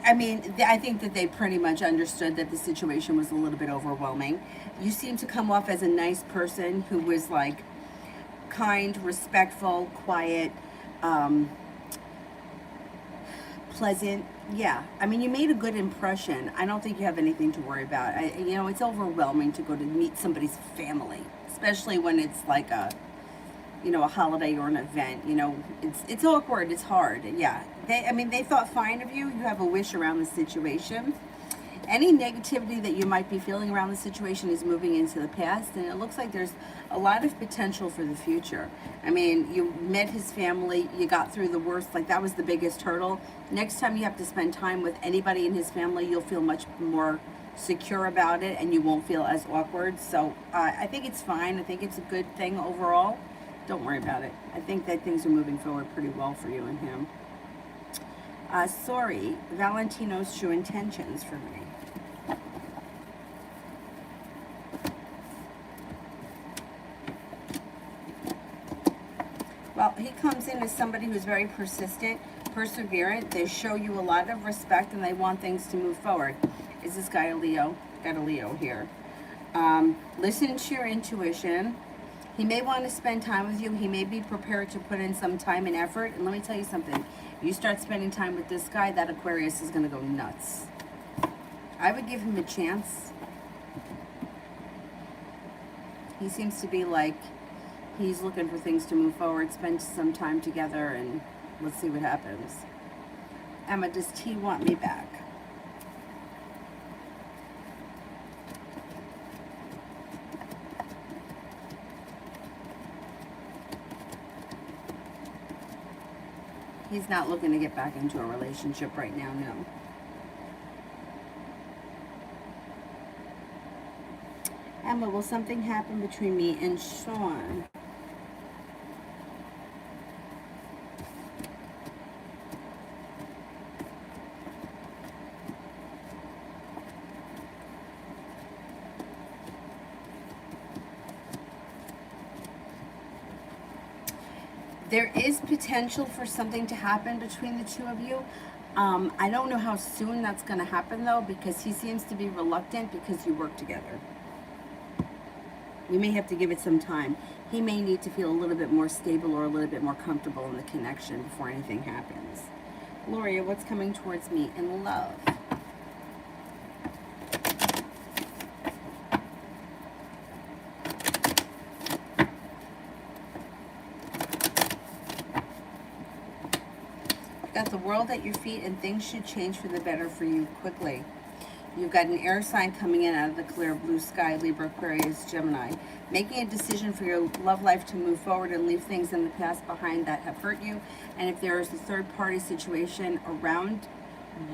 I think that they pretty much understood that the situation was a little bit overwhelming. You seem to come off as a nice person who was like kind, respectful, quiet, pleasant. Yeah, I mean, you made a good impression. I don't think you have anything to worry about. It's overwhelming to go to meet somebody's family, especially when it's like a holiday or an event. It's awkward. It's hard. Yeah. They thought fine of you. You have a wish around the situation. Any negativity that you might be feeling around the situation is moving into the past, and it looks like there's a lot of potential for the future. I mean, you met his family, you got through the worst, like that was the biggest hurdle. Next time you have to spend time with anybody in his family, you'll feel much more secure about it, and you won't feel as awkward. So I think it's fine. I think it's a good thing overall. Don't worry about it. I think that things are moving forward pretty well for you and him. Sorry, Valentino's true intentions for me. Well, he comes in as somebody who's very persistent, perseverant. They show you a lot of respect and they want things to move forward. Is this guy a Leo? Got a Leo here. Listen to your intuition. He may want to spend time with you. He may be prepared to put in some time and effort. And let me tell you something. You start spending time with this guy, that Aquarius is going to go nuts. I would give him a chance. He seems to be like he's looking for things to move forward, spend some time together, and let's see what happens. Emma, does T want me back? He's not looking to get back into a relationship right now, no. Emma, will something happen between me and Sean? There is potential for something to happen between the two of you. I don't know how soon that's going to happen, though, because he seems to be reluctant because you work together. You may have to give it some time. He may need to feel a little bit more stable or a little bit more comfortable in the connection before anything happens. Gloria, what's coming towards me in love? Got the world at your feet, and things should change for the better for you quickly. You've got an air sign coming in out of the clear blue sky, Libra, Aquarius, Gemini. Making a decision for your love life to move forward and leave things in the past behind that have hurt you. And if there is a third party situation around,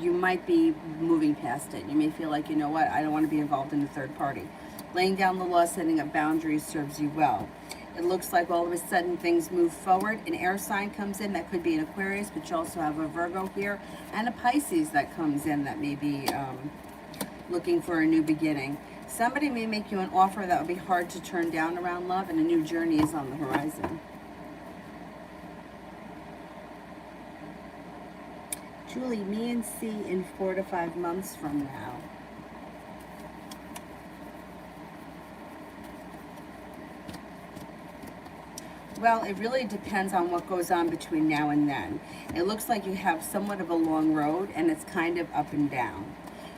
you might be moving past it. You may feel like, you know what, I don't want to be involved in a third party. Laying down the law, setting up boundaries serves you well. It looks like all of a sudden things move forward. An air sign comes in. That could be an Aquarius, but you also have a Virgo here. And a Pisces that comes in that may be looking for a new beginning. Somebody may make you an offer that would be hard to turn down around love, and a new journey is on the horizon. Julie, me and C in 4 to 5 months from now. Well, it really depends on what goes on between now and then. It looks like you have somewhat of a long road, and it's kind of up and down.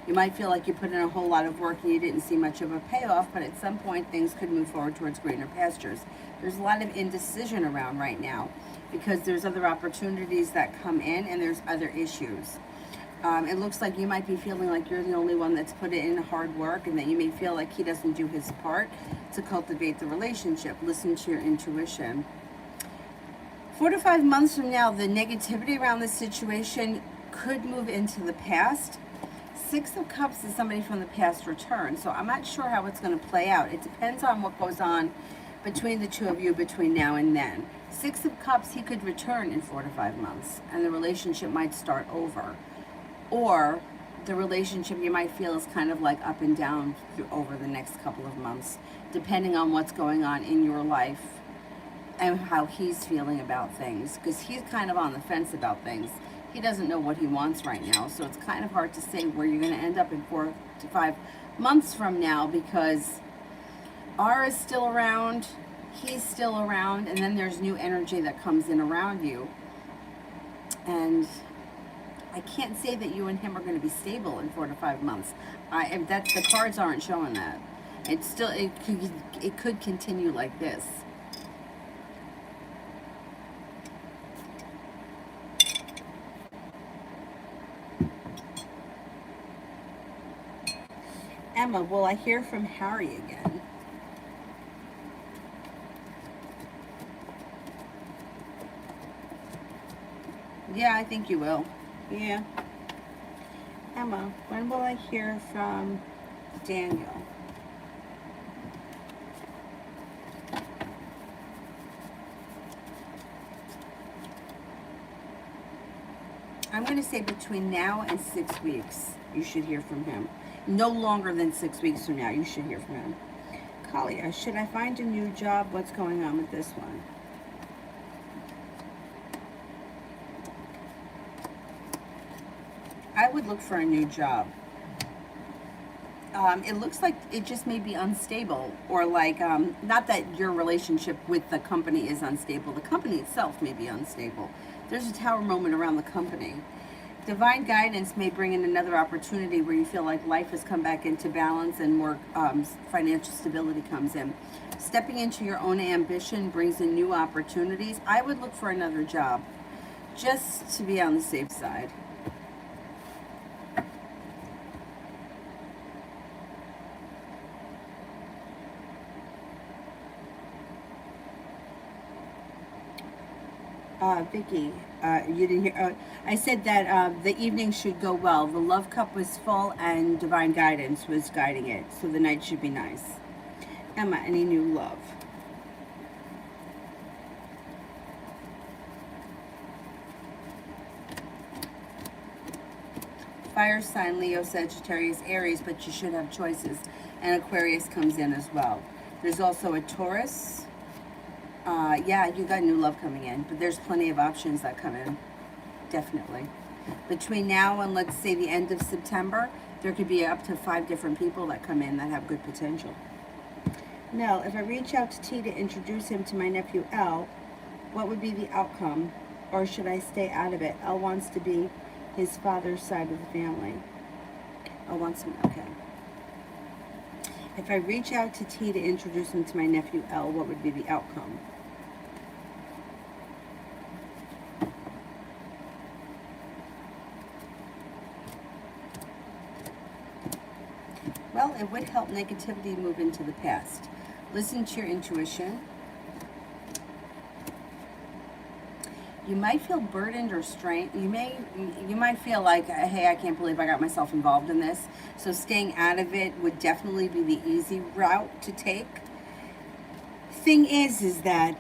You might feel like you put in a whole lot of work and you didn't see much of a payoff, but at some point things could move forward towards greener pastures. There's a lot of indecision around right now because there's other opportunities that come in and there's other issues. It looks like you might be feeling like you're the only one that's put in hard work, and that you may feel like he doesn't do his part to cultivate the relationship. Listen to your intuition. 4 to 5 months from now, the negativity around this situation could move into the past. 6 of Cups is somebody from the past return, so I'm not sure how it's going to play out. It depends on what goes on between the two of you between now and then. 6 of Cups, he could return in 4 to 5 months, and the relationship might start over. Or the relationship you might feel is kind of like up and down over the next couple of months, depending on what's going on in your life and how he's feeling about things, because he's kind of on the fence about things. He doesn't know what he wants right now, so it's kind of hard to say where you're going to end up in 4 to 5 months from now, because R is still around, he's still around, and then there's new energy that comes in around you. And I can't say that you and him are going to be stable in 4 to 5 months. The cards aren't showing that. It could continue like this. Emma, will I hear from Harry again? Yeah, I think you will. Yeah. Emma, when will I hear from Daniel. I'm going to say between now and 6 weeks, you should hear from him. No longer than 6 weeks from now, you should hear from him. Kalia, should I find a new job? What's going on with this one? I would look for a new job. It looks like it just may be unstable, or like, not that your relationship with the company is unstable. The company itself may be unstable. There's a tower moment around the company. Divine guidance may bring in another opportunity where you feel like life has come back into balance and more financial stability comes in. Stepping into your own ambition brings in new opportunities. I would look for another job just to be on the safe side. Vicky, you didn't hear. I said that the evening should go well. The love cup was full and divine guidance was guiding it. So the night should be nice. Emma, any new love? Fire sign, Leo, Sagittarius, Aries, but you should have choices. And Aquarius comes in as well. There's also a Taurus. Yeah, you got new love coming in, but there's plenty of options that come in, definitely. Between now and let's say the end of September, there could be up to 5 different people that come in that have good potential. Nell, if I reach out to T to introduce him to my nephew L, what would be the outcome? Or should I stay out of it? L wants to be his father's side of the family. L wants him, okay. If I reach out to T to introduce him to my nephew L, what would be the outcome? Well, it would help negativity move into the past. Listen to your intuition. You might feel burdened or strained. You might feel like, hey, I can't believe I got myself involved in this. So staying out of it would definitely be the easy route to take. Thing is that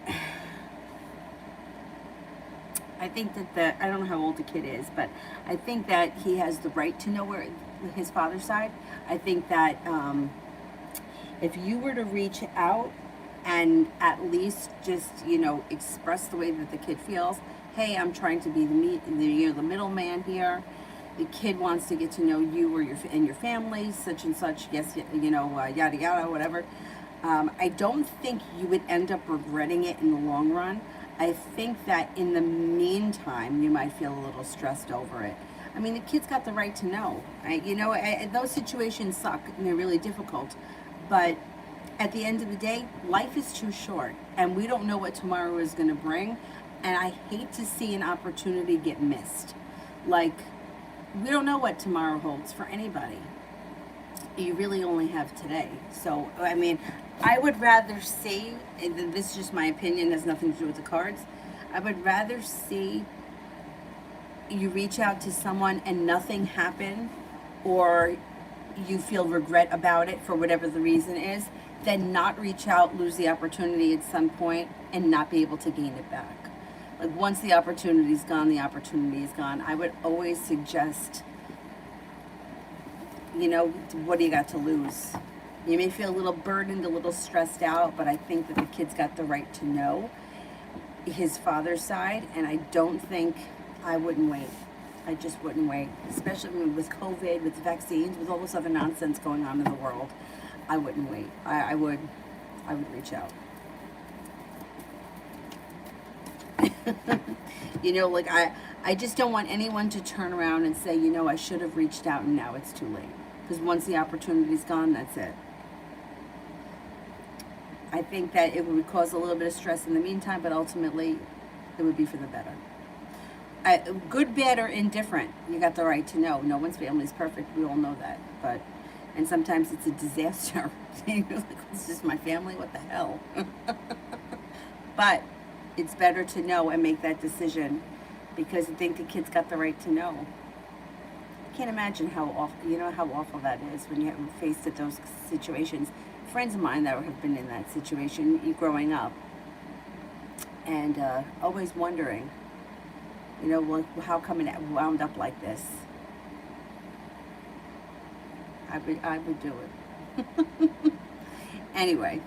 I think that I don't know how old the kid is, but I think that he has the right to know where his father's side. I think that if you were to reach out and at least just, express the way that the kid feels, hey, I'm trying to be you're the middleman here. The kid wants to get to know you or your family, such and such. Yes, yada yada, whatever. I don't think you would end up regretting it in the long run. I think that in the meantime, you might feel a little stressed over it. I mean, the kid's got the right to know. Those situations suck and they're really difficult. But at the end of the day, life is too short and we don't know what tomorrow is going to bring. And I hate to see an opportunity get missed. Like, we don't know what tomorrow holds for anybody. You really only have today. So, I mean, I would rather see, and this is just my opinion, has nothing to do with the cards. I would rather see you reach out to someone and nothing happen, or you feel regret about it for whatever the reason is, than not reach out, lose the opportunity at some point, and not be able to gain it back. Like, once the opportunity's gone, the opportunity is gone. I would always suggest, what do you got to lose? You may feel a little burdened, a little stressed out, but I think that the kid's got the right to know his father's side, and I wouldn't wait. I just wouldn't wait, especially with COVID, with vaccines, with all this other nonsense going on in the world. I wouldn't wait. I would reach out. I just don't want anyone to turn around and say, I should have reached out and now it's too late. Because once the opportunity's gone, that's it. I think that it would cause a little bit of stress in the meantime, but ultimately it would be for the better. Good, bad, or indifferent, you got the right to know. No one's family is perfect. We all know that. And sometimes it's a disaster. It's just my family. What the hell? But it's better to know and make that decision, because I think the kid's got the right to know. can't imagine how awful, you know, how awful that is when you're faced with those situations. Friends of mine that have been in that situation growing up, and always wondering, you know, well, how come it wound up like this? I would do it. Anyway,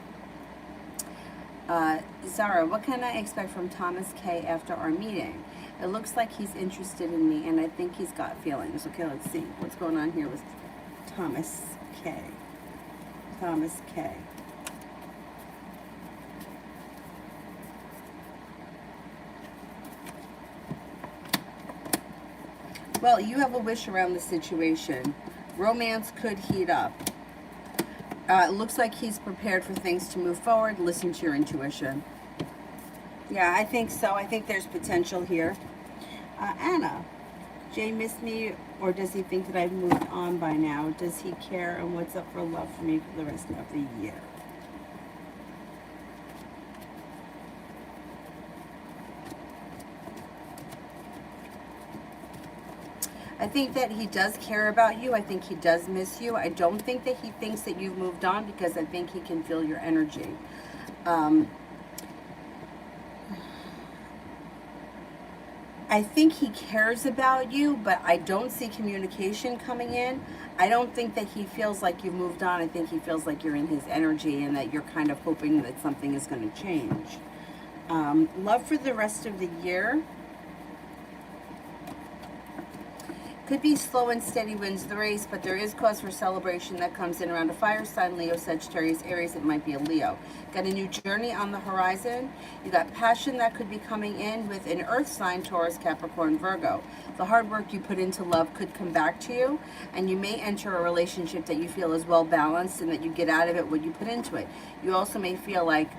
Zara, what can I expect from Thomas K after our meeting? It looks like he's interested in me, and I think he's got feelings. Okay, let's see what's going on here with Thomas K. Thomas K. Well, you have a wish around the situation. Romance could heat up. It looks like he's prepared for things to move forward. Listen to your intuition. Yeah, I think so. I think there's potential here. Anna, Jay missed me, or does he think that I've moved on by now? Does he care, and what's up for love for me for the rest of the year? I think that he does care about you. I think he does miss you. I don't think that he thinks that you've moved on, because I think he can feel your energy. I think he cares about you, but I don't see communication coming in. I don't think that he feels like you've moved on. I think he feels like you're in his energy and that you're kind of hoping that something is going to change. Love for the rest of the year. Could be slow and steady wins the race, but there is cause for celebration that comes in around a fire sign, Leo, Sagittarius, Aries. It might be a Leo. Got a new journey on the horizon. You got passion that could be coming in with an earth sign, Taurus, Capricorn, Virgo. The hard work you put into love could come back to you, and you may enter a relationship that you feel is well balanced and that you get out of it what you put into it. You also may feel like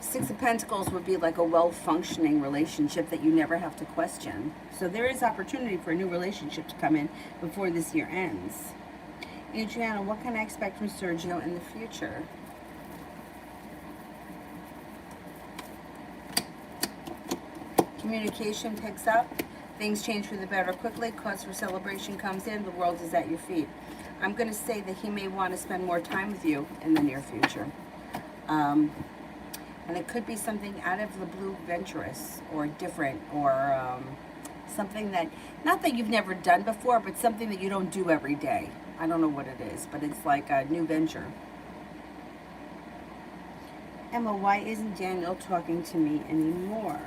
Six of Pentacles would be like a well-functioning relationship that you never have to question. So there is opportunity for a new relationship to come in before this year ends. Adriana, what can I expect from Sergio in the future? Communication picks up. Things change for the better quickly. Cause for celebration comes in. The world is at your feet. I'm going to say that he may want to spend more time with you in the near future. And it could be something out of the blue, venturous or different, or something that, not that you've never done before, but something that you don't do every day. I don't know what it is, but it's like a new venture. Emma, why isn't Daniel talking to me anymore?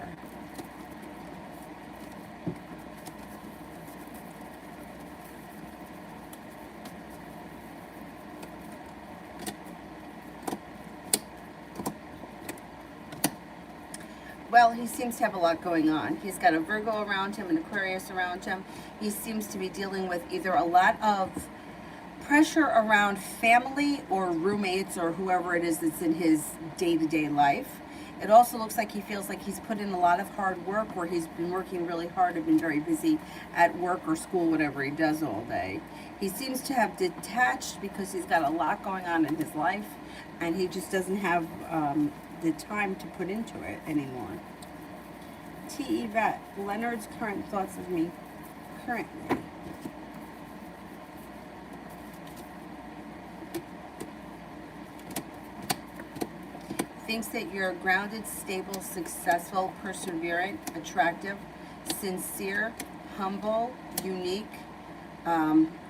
Well, he seems to have a lot going on. He's got a Virgo around him, an Aquarius around him. He seems to be dealing with either a lot of pressure around family or roommates or whoever it is that's in his day-to-day life. It also looks like he feels like he's put in a lot of hard work, where he's been working really hard and been very busy at work or school, whatever he does all day. He seems to have detached because he's got a lot going on in his life, and he just doesn't have the time to put into it anymore. T. Yvette, Leonard's current thoughts of me currently. Thinks that you're grounded, stable, successful, perseverant, attractive, sincere, humble, unique.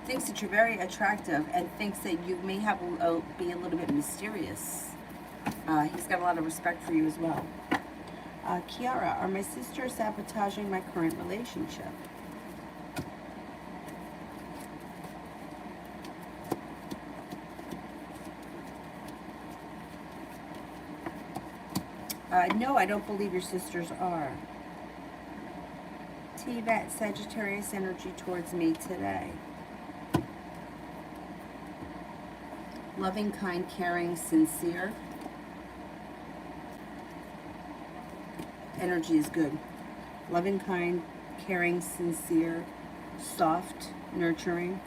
Thinks that you're very attractive, and thinks that you may have be a little bit mysterious. He's got a lot of respect for you as well. Kiara, are my sisters sabotaging my current relationship? No, I don't believe your sisters are. T-Vet, Sagittarius energy towards me today. Loving, kind, caring, sincere. Energy is good. Loving, kind, caring, sincere, soft, nurturing.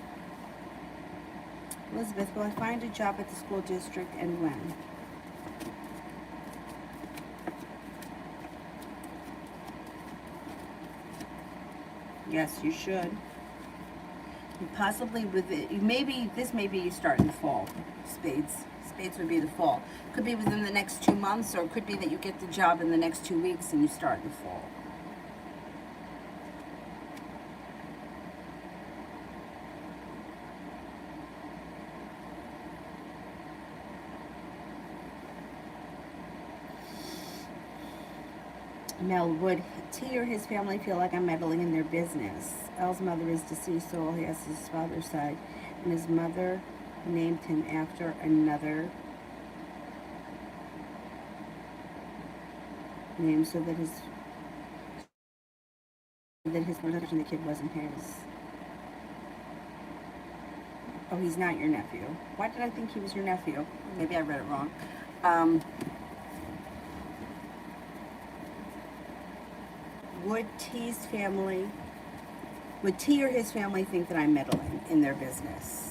Elizabeth, will I find a job at the school district, and when? Yes, you should. Possibly with it, maybe this may be you start in the fall. Spades would be the fall. Could be within the next 2 months, or it could be that you get the job in the next 2 weeks and you start in the fall. Mel, would T or his family feel like I'm meddling in their business? L's mother is deceased, so all he has is his father's side, and his mother named him after another name, so that his protection, the kid wasn't his. Oh, he's not your nephew. Why did I think he was your nephew? Maybe I read it wrong. Would T or his family think that I'm meddling in their business?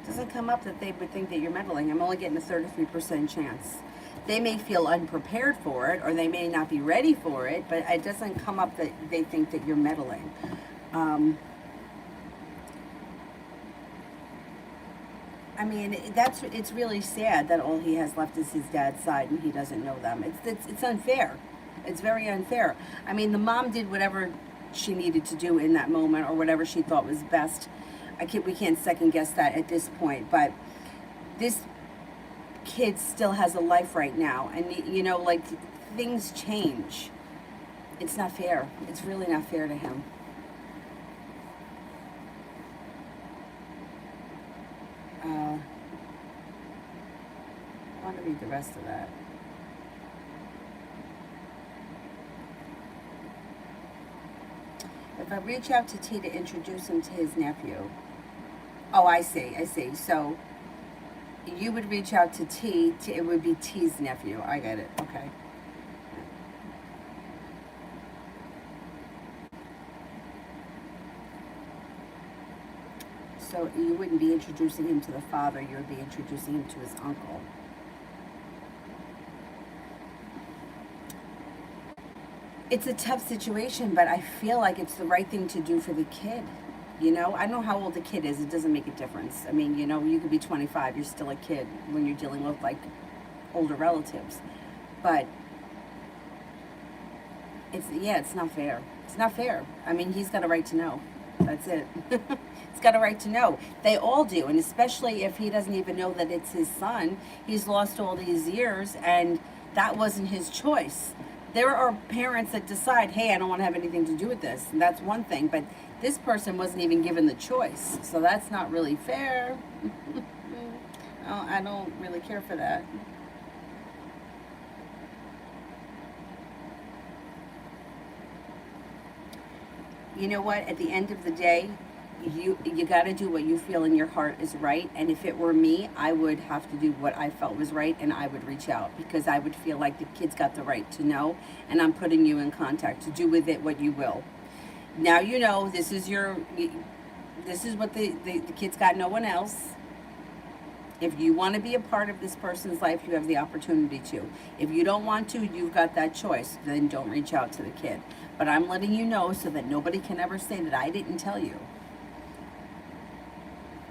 Doesn't come up that they would think that you're meddling. I'm only getting a 33% chance. They may feel unprepared for it, or they may not be ready for it, but it doesn't come up that they think that you're meddling. I mean, it's really sad that all he has left is his dad's side and he doesn't know them. It's unfair. It's very unfair. I mean, the mom did whatever she needed to do in that moment, or whatever she thought was best. We can't second guess that at this point, but this kid still has a life right now, and like, things change. It's not fair. It's really not fair to him. I want to read the rest of that. If I reach out to T to introduce him to his nephew. Oh, I see. So you would reach out to T, it would be T's nephew. I get it. Okay. So you wouldn't be introducing him to the father, you would be introducing him to his uncle. It's a tough situation, but I feel like it's the right thing to do for the kid. I don't know how old the kid is. It doesn't make a difference. I mean, you could be 25. You're still a kid when you're dealing with, like, older relatives. But it's not fair. It's not fair. I mean, he's got a right to know. That's it. He's got a right to know. They all do, and especially if he doesn't even know that it's his son. He's lost all these years, and that wasn't his choice. There are parents that decide, hey, I don't want to have anything to do with this, and that's one thing, but this person wasn't even given the choice, so that's not really fair. I don't really care for that. You know what? At the end of the day, you got to do what you feel in your heart is right. And if it were me, I would have to do what I felt was right, and I would reach out, because I would feel like the kid's got the right to know, and I'm putting you in contact to do with it what you will. Now this is what the kid's got, no one else. If you want to be a part of this person's life, you have the opportunity to. If you don't want to, you've got that choice. Then don't reach out to the kid. But I'm letting you know so that nobody can ever say that I didn't tell you.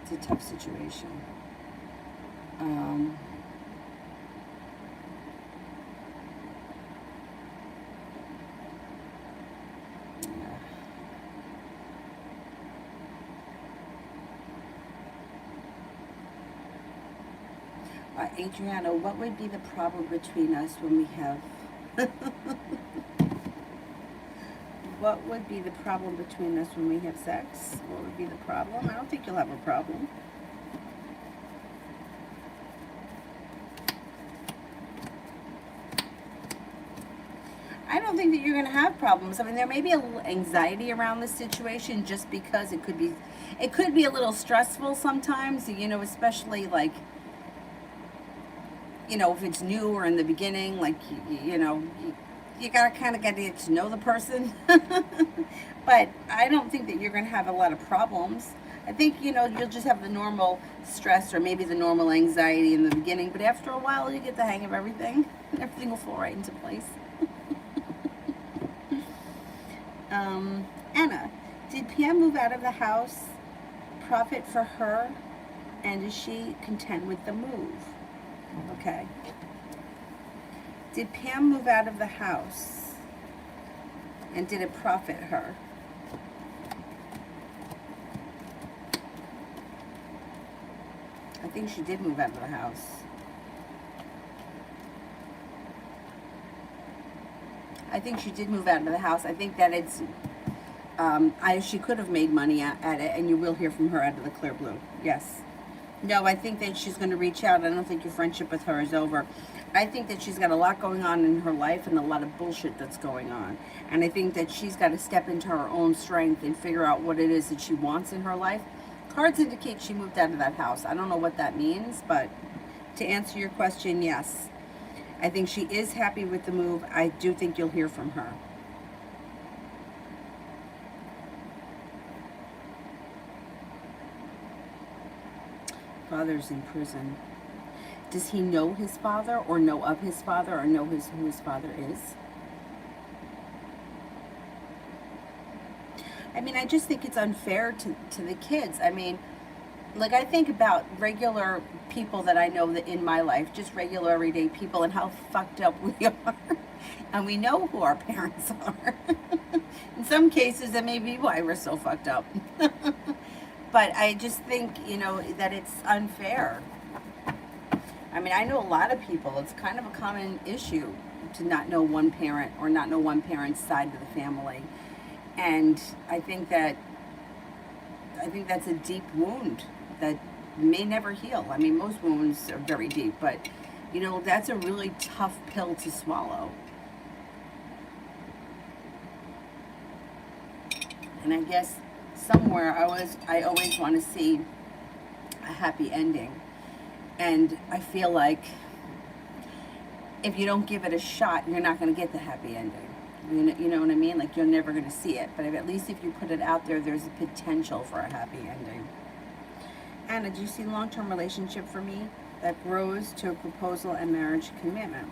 It's a tough situation. Adriana, what would be the problem between us when we have... What would be the problem between us when we have sex? What would be the problem? I don't think you'll have a problem. I don't think that you're going to have problems. I mean, there may be a little anxiety around this situation, just because it could be a little stressful sometimes, especially like, if it's new or in the beginning, like, You gotta kind of get to know the person. But I don't think that you're gonna have a lot of problems. I think, you'll just have the normal stress or maybe the normal anxiety in the beginning, but after a while you get the hang of everything and everything will fall right into place. Anna, did Pam move out of the house? Profit for her? And is she content with the move? Okay. Did Pam move out of the house? And did it profit her? I think she did move out of the house. I think she did move out of the house. I think that it's, she could have made money at it, and you will hear from her out of the clear blue. Yes. No, I think that she's going to reach out. I don't think your friendship with her is over. I think that she's got a lot going on in her life and a lot of bullshit that's going on. And I think that she's got to step into her own strength and figure out what it is that she wants in her life. Cards indicate she moved out of that house. I don't know what that means, but to answer your question, yes. I think she is happy with the move. I do think you'll hear from her. Father's in prison. Does he know his father or know of his father or know who his father is? I mean, I just think it's unfair to the kids. I mean, like I think about regular people that I know that in my life, just regular everyday people and how fucked up we are. And we know who our parents are. In some cases, that may be why we're so fucked up. But I just think, that it's unfair. I mean, I know a lot of people, it's kind of a common issue to not know one parent or not know one parent's side of the family. And I think that's a deep wound that may never heal. I mean, most wounds are very deep, but, that's a really tough pill to swallow. And I guess somewhere I always want to see a happy ending. And I feel like if you don't give it a shot, you're not going to get the happy ending. You know what I mean? Like, you're never going to see it. But at least if you put it out there, there's a potential for a happy ending. Anna, do you see long-term relationship for me that grows to a proposal and marriage commitment?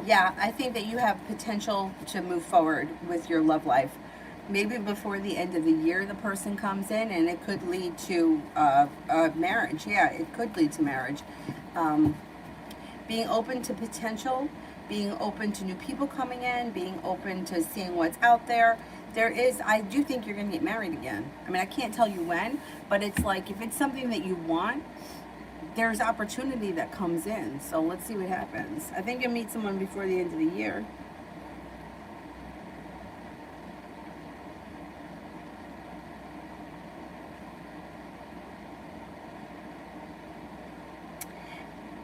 Yeah, I think that you have potential to move forward with your love life. Maybe before the end of the year, the person comes in, and it could lead to marriage. Yeah, it could lead to marriage. Being open to potential, being open to new people coming in, being open to seeing what's out there. I do think you're going to get married again. I mean, I can't tell you when, but it's like if it's something that you want, there's opportunity that comes in. So let's see what happens. I think you'll meet someone before the end of the year.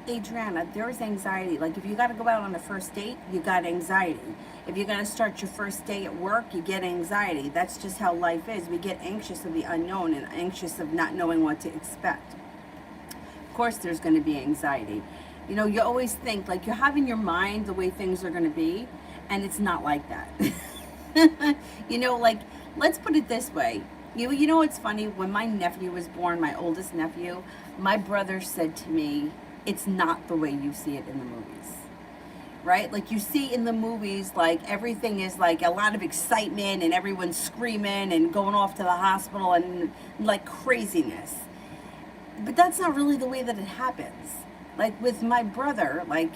Adriana, there's anxiety. Like if you got to go out on a first date, you got anxiety. If you're going to start your first day at work, you get anxiety. That's just how life is. We get anxious of the unknown and anxious of not knowing what to expect. Of course there's going to be anxiety. You always think like you have in your mind the way things are going to be, and it's not like that. Like let's put it this way. You know what's funny? When my nephew was born, my oldest nephew, my brother said to me, it's not the way you see it in the movies. Right? Like you see in the movies, like everything is like a lot of excitement and everyone's screaming and going off to the hospital and like craziness. But that's not really the way that it happens. Like with my brother, like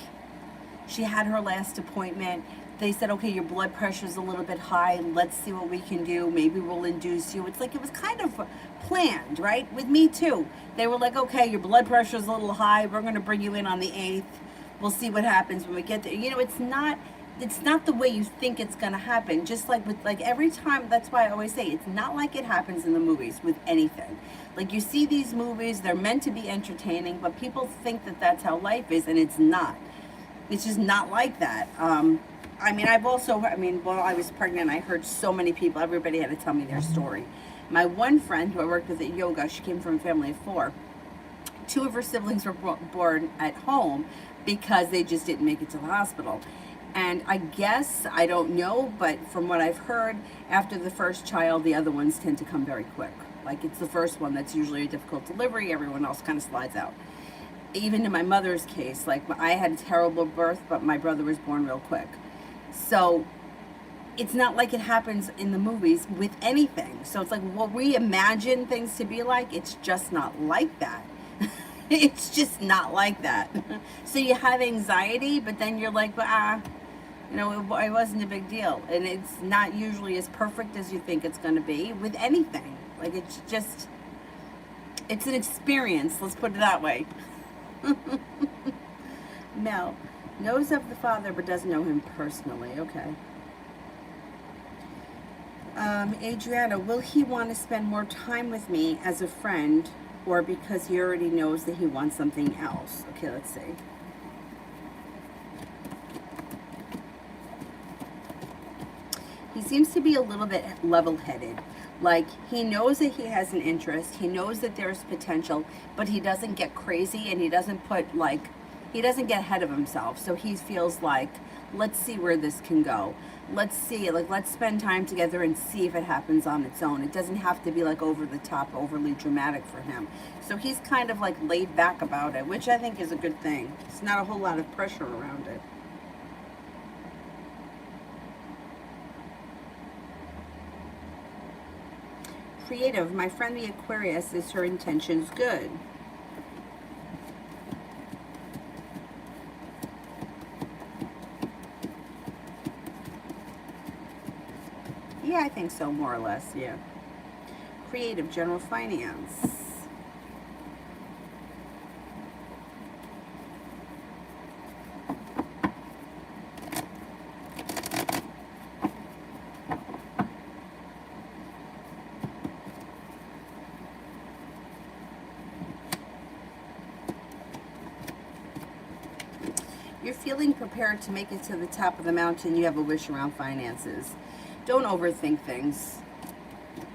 she had her last appointment. They said, okay, your blood pressure's a little bit high. Let's see what we can do. Maybe we'll induce you. It's like it was kind of planned, right? With me too. They were like, okay, your blood pressure's a little high. We're going to bring you in on the 8th. We'll see what happens when we get there. It's not the way you think it's going to happen. Just like with like every time, that's why I always say it's not like it happens in the movies with anything. Like you see these movies, they're meant to be entertaining, but people think that that's how life is, and it's not. It's just not like that. While I was pregnant, I heard so many people, everybody had to tell me their story. My one friend who I worked with at yoga, she came from a family of 4. 2 of her siblings were born at home because they just didn't make it to the hospital. And I guess, I don't know, but from what I've heard, after the first child, the other ones tend to come very quick. Like, it's the first one that's usually a difficult delivery, everyone else kind of slides out. Even in my mother's case, like, I had a terrible birth, but my brother was born real quick. So it's not like it happens in the movies with anything. So it's like what we imagine things to be like, it's just not like that. It's just not like that. So you have anxiety, but then you're like, you know, it wasn't a big deal. And it's not usually as perfect as you think it's going to be with anything. Like, it's just, it's an experience, let's put it that way. Mel knows of the father but doesn't know him personally. Okay. Adriana, will he want to spend more time with me as a friend, or because he already knows that he wants something else? Okay, let's see. He seems to be a little bit level-headed. Like, he knows that he has an interest, he knows that there's potential, but he doesn't get crazy, and he doesn't put, like, he doesn't get ahead of himself. So he feels like, let's see where this can go. Let's see, like, let's spend time together and see if it happens on its own. It doesn't have to be, like, over the top, overly dramatic for him. So he's kind of, like, laid back about it, which I think is a good thing. It's not a whole lot of pressure around it. Creative, my friend the Aquarius, is her intentions good? Yeah, I think so, more or less, yeah. Creative, general finance. You're feeling prepared to make it to the top of the mountain. You have a wish around finances. Don't overthink things.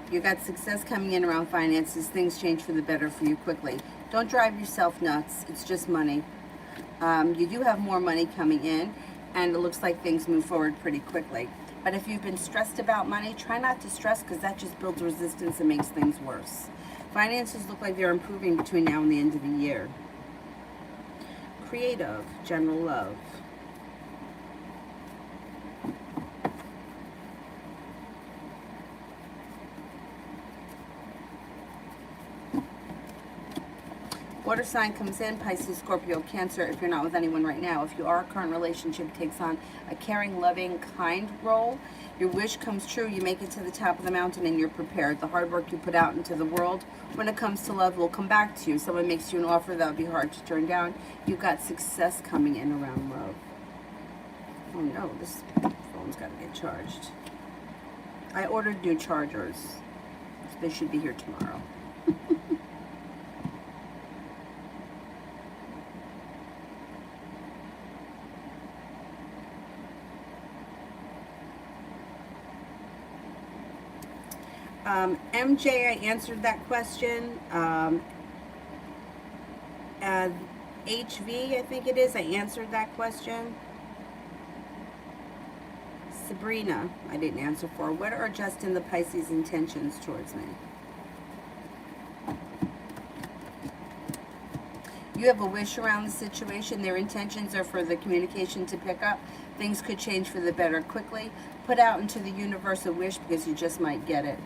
You got success coming in around finances. Things change for the better for you quickly. Don't drive yourself nuts. It's just money. You do have more money coming in, and it looks like things move forward pretty quickly. But if you've been stressed about money, try not to stress, because that just builds resistance and makes things worse. Finances look like they're improving between now and the end of the year. Creative, general love. Water sign comes in, Pisces, Scorpio, Cancer, if you're not with anyone right now. If you are, current relationship takes on a caring, loving, kind role. Your wish comes true, you make it to the top of the mountain, and you're prepared. The hard work you put out into the world when it comes to love will come back to you. Someone makes you an offer that would be hard to turn down. You've got success coming in around love. Oh no, this phone's got to get charged. I ordered new chargers. They should be here tomorrow. MJ, I answered that question. HV, I think it is, I answered that question. Sabrina, I didn't answer for. What are Justin the Pisces' intentions towards me? You have a wish around the situation. Their intentions are for the communication to pick up. Things could change for the better quickly. Put out into the universe a wish, because you just might get it.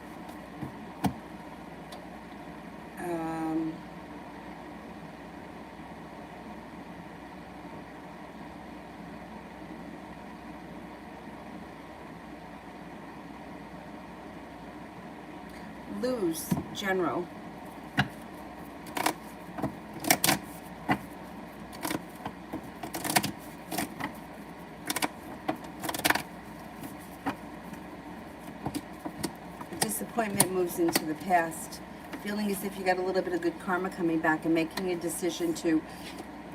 Lose, general. Disappointment moves into the past. Feeling as if you got a little bit of good karma coming back and making a decision to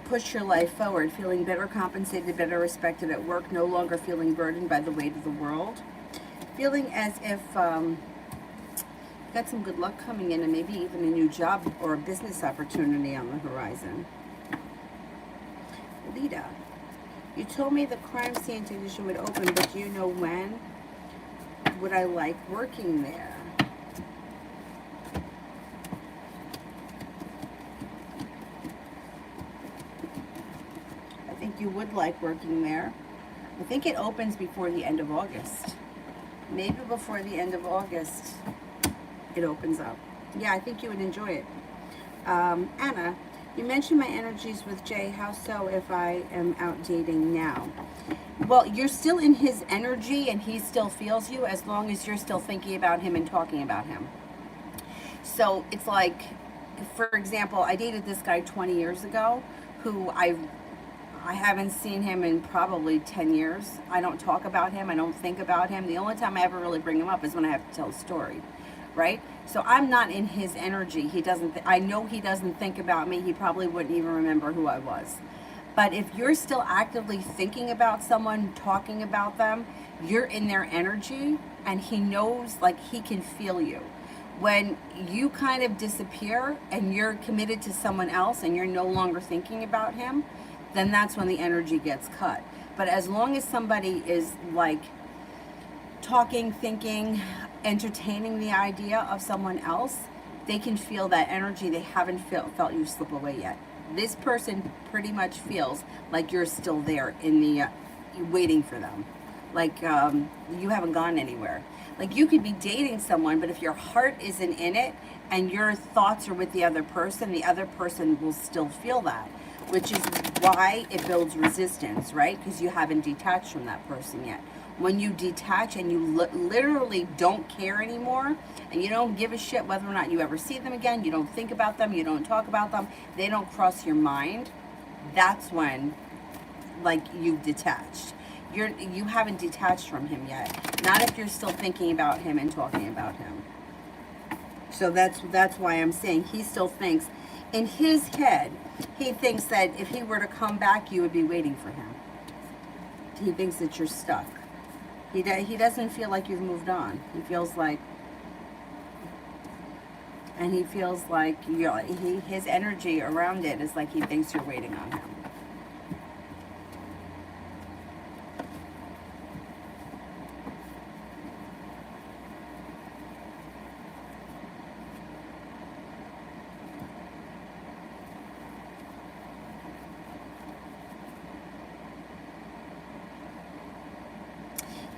push your life forward. Feeling better compensated, better respected at work, no longer feeling burdened by the weight of the world. Feeling as if Got some good luck coming in, and maybe even a new job or a business opportunity on the horizon. Lita, you told me the crime scene technician would open, but do you know when? Would I like working there? I think you would like working there. I think it opens before the end of August. Maybe before the end of August it opens up. Yeah, I think you would enjoy it. Anna, you mentioned my energies with Jay. How so if I am out dating now? Well, you're still in his energy and he still feels you as long as you're still thinking about him and talking about him. So it's like, for example, I dated this guy 20 years ago who I haven't seen him in probably 10 years. I don't talk about him. I don't think about him. The only time I ever really bring him up is when I have to tell a story, right? So I'm not in his energy. He doesn't, I know he doesn't think about me. He probably wouldn't even remember who I was. But if you're still actively thinking about someone, talking about them, you're in their energy, and he knows, like, he can feel you. When you kind of disappear and you're committed to someone else and you're no longer thinking about him, then that's when the energy gets cut. But as long as somebody is like talking, thinking, entertaining the idea of someone else, they can feel that energy. They haven't felt you slip away yet. This person pretty much feels like you're still there in the waiting for them, like you haven't gone anywhere. Like you could be dating someone, but if your heart isn't in it and your thoughts are with the other person will still feel that, which is why it builds resistance, right? Because you haven't detached from that person yet. When you detach and you literally don't care anymore, and you don't give a shit whether or not you ever see them again, you don't think about them, you don't talk about them, they don't cross your mind, that's when, like, you've detached. You haven't detached from him yet. Not if you're still thinking about him and talking about him. So that's why I'm saying he still thinks, in his head, he thinks that if he were to come back, you would be waiting for him. He thinks that you're stuck. He doesn't feel like you've moved on. He feels like, and he feels like his energy around it is like he thinks you're waiting on him.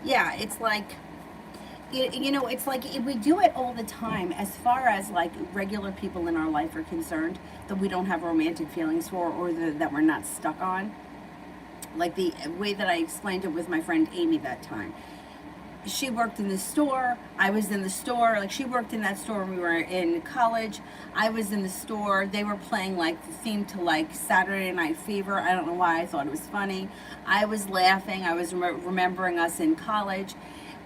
Yeah, it's like, it's like we do it all the time as far as like regular people in our life are concerned that we don't have romantic feelings for, or that we're not stuck on. Like the way that I explained it with my friend Amy that time. She worked in the store, I was in the store. Like, she worked in that store when we were in college, I was in the store. They were playing like the theme to like Saturday Night Fever. I don't know why, I thought it was funny. I was laughing. I was remembering us in college.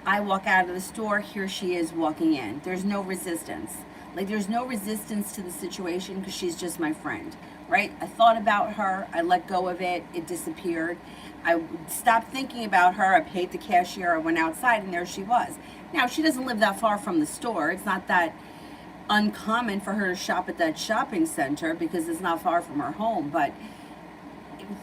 I walk out of the store, here she is walking in. There's no resistance. Like, there's no resistance to the situation because she's just my friend, right? I thought about her, I let go of it, it disappeared. I stopped thinking about her, I paid the cashier, I went outside, and there she was. Now, she doesn't live that far from the store. It's not that uncommon for her to shop at that shopping center because it's not far from her home, but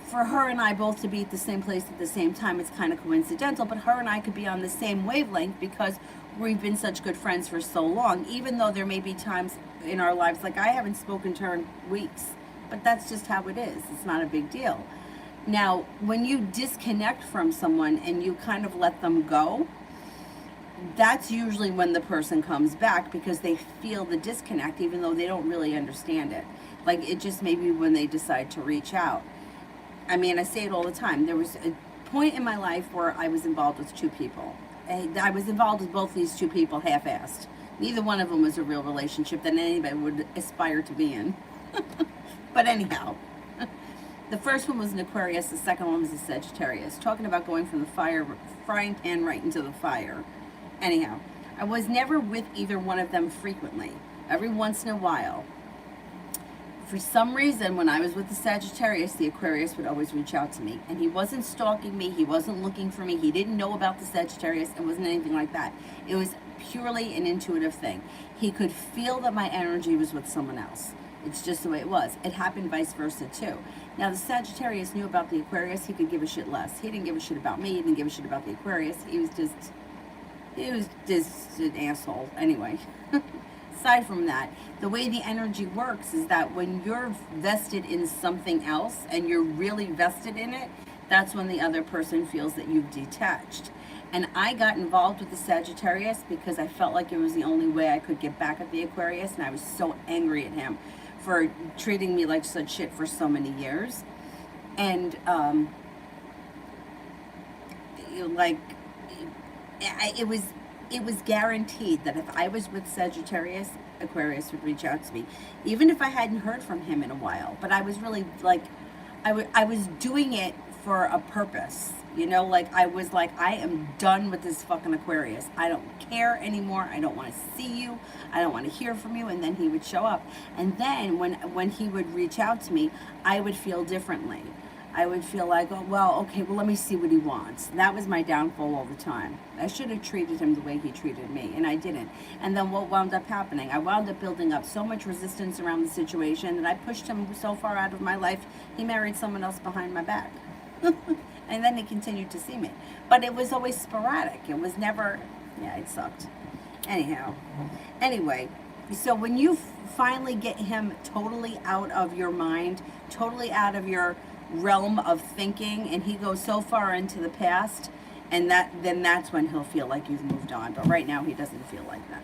for her and I both to be at the same place at the same time, it's kind of coincidental, but her and I could be on the same wavelength because we've been such good friends for so long, even though there may be times in our lives, like I haven't spoken to her in weeks, but that's just how it is. It's not a big deal. Now, when you disconnect from someone and you kind of let them go, that's usually when the person comes back because they feel the disconnect, even though they don't really understand it. Like, it just may be when they decide to reach out. I mean, I say it all the time. There was a point in my life where I was involved with two people. I was involved with both these two people half-assed. Neither one of them was a real relationship that anybody would aspire to be in. But anyhow, the first one was an Aquarius, the second one was a Sagittarius. Talking about going from the frying pan right into the fire. Anyhow, I was never with either one of them frequently. Every once in a while. For some reason, when I was with the Sagittarius, the Aquarius would always reach out to me. And he wasn't stalking me. He wasn't looking for me. He didn't know about the Sagittarius. It wasn't anything like that. It was purely an intuitive thing. He could feel that my energy was with someone else. It's just the way it was. It happened vice versa, too. Now, the Sagittarius knew about the Aquarius. He could give a shit less. He didn't give a shit about me. He didn't give a shit about the Aquarius. He was just an asshole. Anyway. Aside from that, the way the energy works is that when you're vested in something else and you're really vested in it, that's when the other person feels that you've detached. And I got involved with the Sagittarius because I felt like it was the only way I could get back at the Aquarius, and I was so angry at him for treating me like such shit for so many years. And it was guaranteed that if I was with Sagittarius, Aquarius would reach out to me, even if I hadn't heard from him in a while. But I was really like, I was doing it for a purpose, you know, like I was like, I am done with this fucking Aquarius. I don't care anymore. I don't want to see you. I don't want to hear from you. And then he would show up. And then when he would reach out to me, I would feel differently. I would feel like, oh, well, okay, well, let me see what he wants. That was my downfall all the time. I should have treated him the way he treated me, and I didn't. And then what wound up happening? I wound up building up so much resistance around the situation that I pushed him so far out of my life, he married someone else behind my back. And then he continued to see me. But it was always sporadic. It was never, yeah, it sucked. Anyhow, anyway, so when you finally get him totally out of your mind, totally out of your realm of thinking, and he goes so far into the past, and then that's when he'll feel like you've moved on. But right now he doesn't feel like that.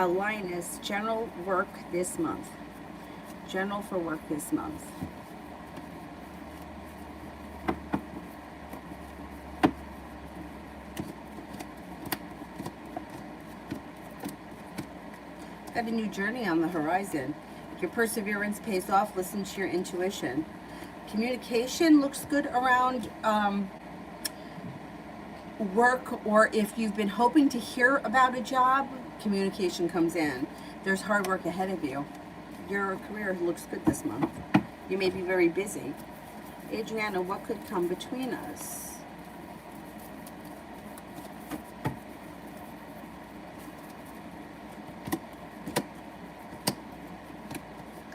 Linus, general work this month. General for work this month. Got a new journey on the horizon. Your perseverance pays off. Listen to your intuition. Communication looks good around work, or if you've been hoping to hear about a job, communication comes in. There's hard work ahead of you. Your career looks good this month. You may be very busy. Adriana, what could come between us?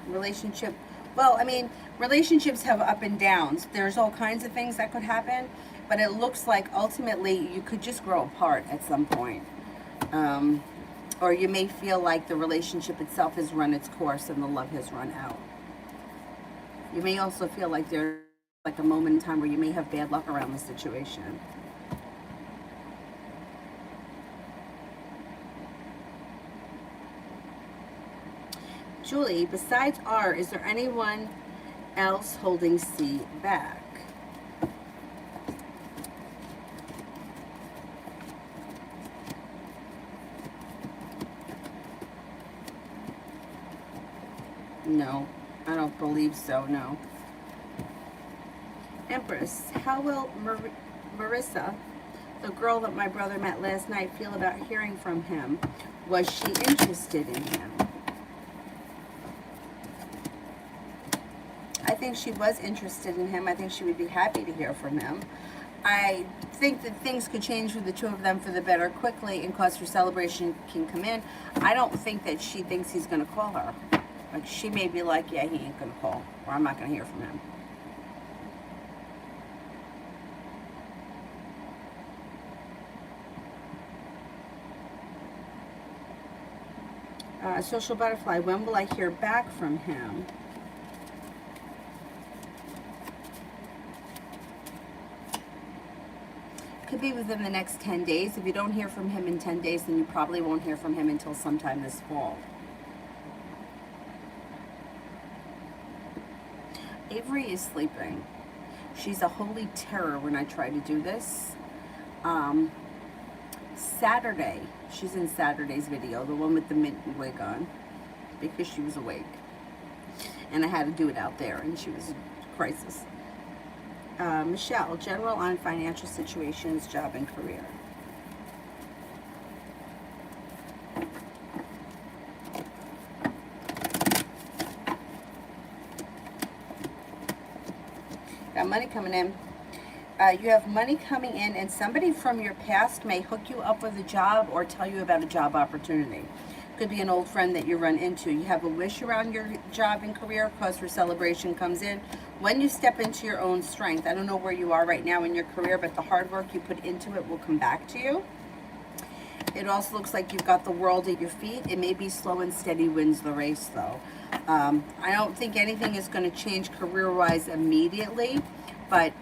Relationship. Well, I mean, relationships have up and downs. There's all kinds of things that could happen, but it looks like ultimately you could just grow apart at some point. Or you may feel like the relationship itself has run its course and the love has run out. You may also feel like there's like a moment in time where you may have bad luck around the situation. Julie, besides R, is there anyone else holding C back? No, I don't believe so, no. Empress, how will Marissa, the girl that my brother met last night, feel about hearing from him? Was she interested in him? I think she was interested in him. I think she would be happy to hear from him. I think that things could change for the two of them for the better quickly, and cause for celebration can come in. I don't think that she thinks he's going to call her. Like, she may be like, yeah, he ain't going to call, or I'm not going to hear from him. Social Butterfly, when will I hear back from him? Could be within the next 10 days. If you don't hear from him in 10 days, then you probably won't hear from him until sometime this fall. Avery is sleeping. She's a holy terror when I try to do this. Saturday, she's in Saturday's video, the one with the mint wig on, because she was awake. And I had to do it out there, and she was a crisis. Michelle, general on financial situations, job, and career. Got money coming in. You have money coming in, and somebody from your past may hook you up with a job or tell you about a job opportunity. Could be an old friend that you run into. You have a wish around your job and career. Cause for celebration comes in when you step into your own strength. I don't know where you are right now in your career, but the hard work you put into it will come back to you. It also looks like you've got the world at your feet. It may be slow and steady wins the race, though. I don't think anything is going to change career-wise immediately, but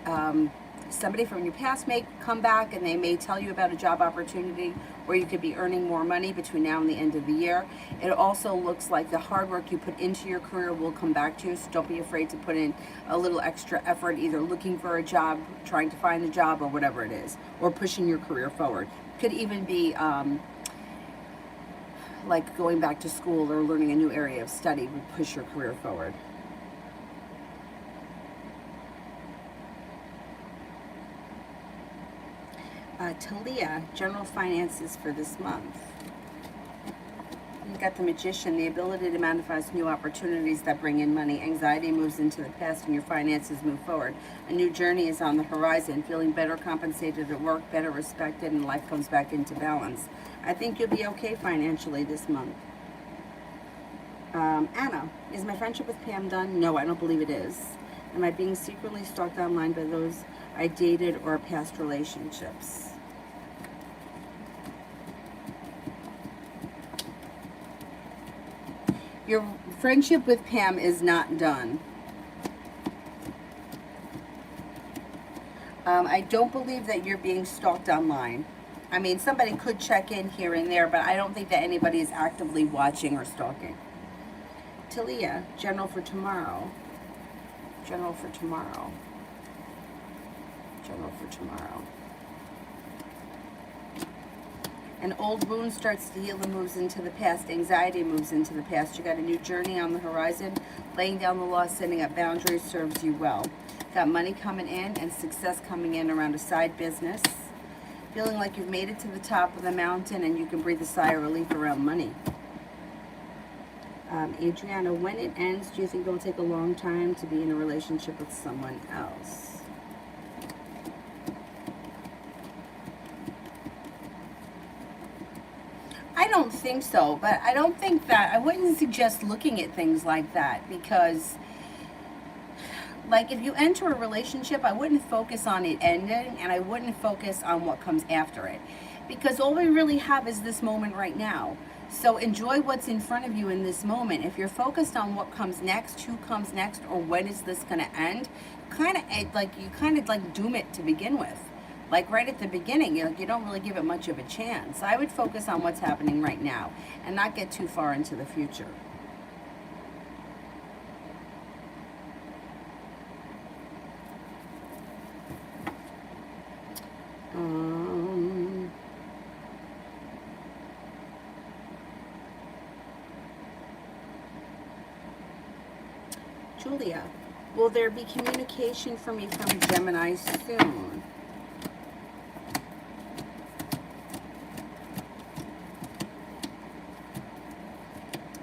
somebody from your past may come back and they may tell you about a job opportunity where you could be earning more money between now and the end of the year. It also looks like the hard work you put into your career will come back to you, so don't be afraid to put in a little extra effort, either looking for a job, trying to find a job, or whatever it is, or pushing your career forward. Could even be like going back to school or learning a new area of study would push your career forward. Talia, general finances for this month. You've got the Magician, the ability to manifest new opportunities that bring in money. Anxiety moves into the past and your finances move forward. A new journey is on the horizon. Feeling better compensated at work, better respected, and life comes back into balance. I think you'll be okay financially this month. Anna, is my friendship with Pam done? No, I don't believe it is. Am I being secretly stalked online by those I dated or past relationships? Your friendship with Pam is not done. I don't believe that you're being stalked online. I mean, somebody could check in here and there, but I don't think that anybody is actively watching or stalking. Talia, general for tomorrow. General for tomorrow. General for tomorrow. An old wound starts to heal and moves into the past. Anxiety moves into the past. You got a new journey on the horizon. Laying down the law, setting up boundaries serves you well. Got money coming in and success coming in around a side business. Feeling like you've made it to the top of the mountain and you can breathe a sigh of relief around money. Adriana, when it ends, do you think it'll take a long time to be in a relationship with someone else? I don't think so, but I don't think that, I wouldn't suggest looking at things like that because, like, if you enter a relationship, I wouldn't focus on it ending and I wouldn't focus on what comes after it because all we really have is this moment right now. So enjoy what's in front of you in this moment. If you're focused on what comes next, who comes next, or when is this going to end, you kind of doom it to begin with. Like right at the beginning, you don't really give it much of a chance. I would focus on what's happening right now and not get too far into the future. Julia, will there be communication for me from Gemini soon?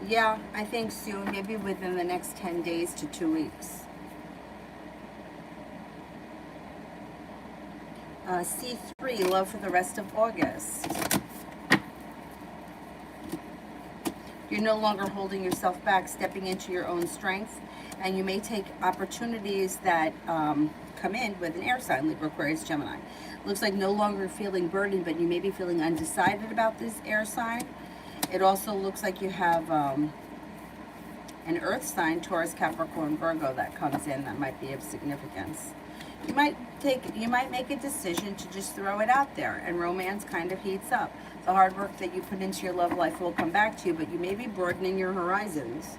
Yeah, I think soon, maybe within the next 10 days to 2 weeks. C3, love for the rest of August. You're no longer holding yourself back, stepping into your own strength, and you may take opportunities that come in with an air sign, Libra, Aquarius, Gemini. Looks like no longer feeling burdened, but you may be feeling undecided about this air sign. It also looks like you have an earth sign, Taurus, Capricorn, Virgo, that comes in that might be of significance. You might make a decision to just throw it out there, and romance kind of heats up. The hard work that you put into your love life will come back to you, but you may be broadening your horizons.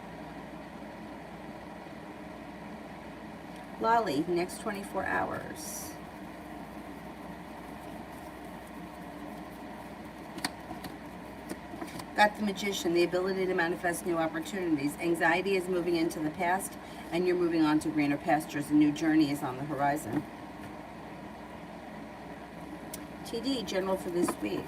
Lolly, next 24 hours. Got the Magician, the ability to manifest new opportunities. Anxiety is moving into the past, and you're moving on to greener pastures. A new journey is on the horizon. STD, general for this week.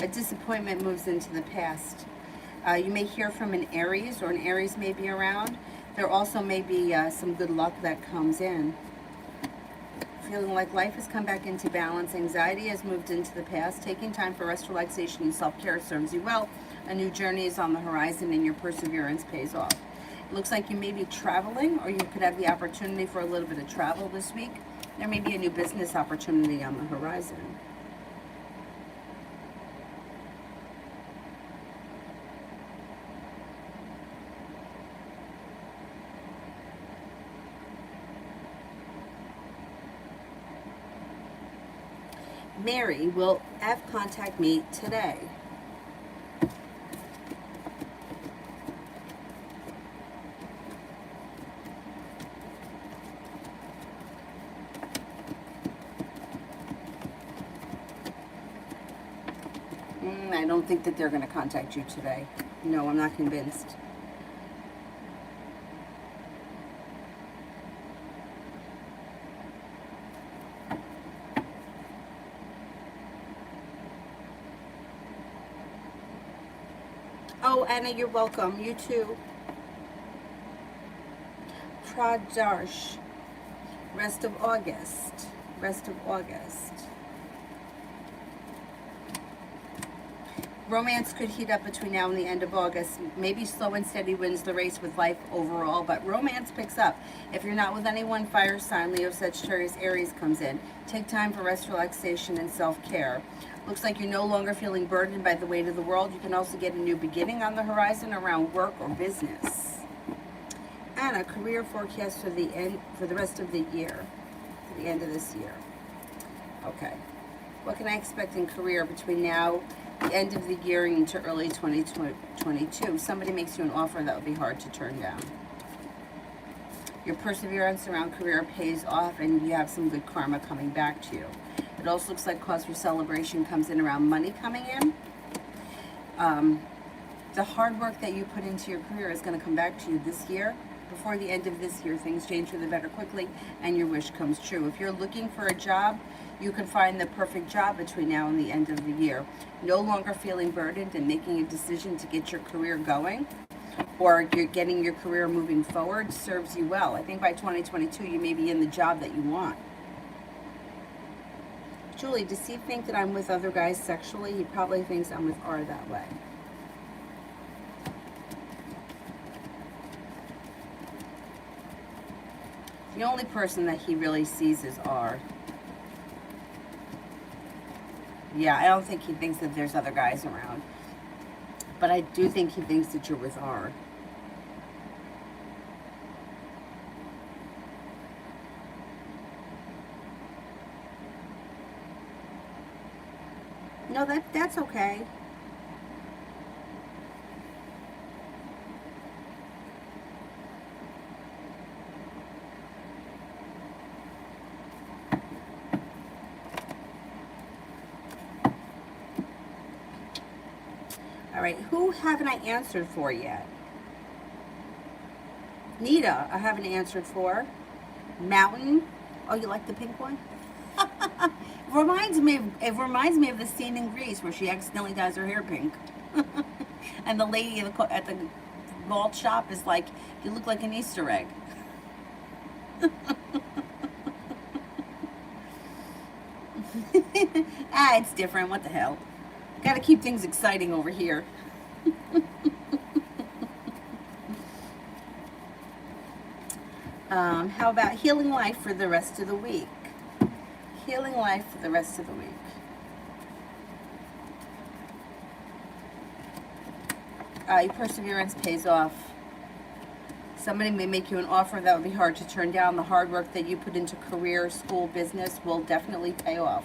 A disappointment moves into the past. You may hear from an Aries, or an Aries may be around. There also may be some good luck that comes in. Feeling like life has come back into balance. Anxiety has moved into the past. Taking time for rest, relaxation, and self-care serves you well. A new journey is on the horizon and your perseverance pays off. It looks like you may be traveling, or you could have the opportunity for a little bit of travel this week. There may be a new business opportunity on the horizon. Mary will F contact me today. I don't think that they're going to contact you today. No, I'm not convinced. Oh, Anna, you're welcome. You too. Pradarsh. Rest of August. Rest of August. Romance could heat up between now and the end of August. Maybe slow and steady wins the race with life overall, but romance picks up. If you're not with anyone, fire sign, Leo, Sagittarius, Aries comes in. Take time for rest, relaxation, and self-care. Looks like you're no longer feeling burdened by the weight of the world. You can also get a new beginning on the horizon around work or business. And a career forecast for the rest of the year, to the end of this year. Okay. What can I expect in career between now, the end of the year, into early 2022? Somebody makes you an offer that would be hard to turn down. Your perseverance around career pays off, and you have some good karma coming back to you. It also looks like cause for celebration comes in around money coming in. The hard work that you put into your career is going to come back to you this year. Before the end of this year, things change for the better quickly, and your wish comes true. If you're looking for a job, you can find the perfect job between now and the end of the year. No longer feeling burdened and making a decision to get your career going, or you're getting your career moving forward, serves you well. I think by 2022, you may be in the job that you want. Julie, does he think that I'm with other guys sexually? He probably thinks I'm with R that way. The only person that he really sees is R. Yeah, I don't think he thinks that there's other guys around. But I do think he thinks that you're with R. No, that's okay. All right, who haven't I answered for yet? Nita, I haven't answered for. Mountain. Oh, you like the pink one? It reminds me of the scene in Grease where she accidentally dyes her hair pink. And the lady at the malt shop is like, you look like an Easter egg. It's different. What the hell? Got to keep things exciting over here. How about healing life for the rest of the week? Healing life for the rest of the week. Your perseverance pays off. Somebody may make you an offer that would be hard to turn down. The hard work that you put into career, school, business will definitely pay off.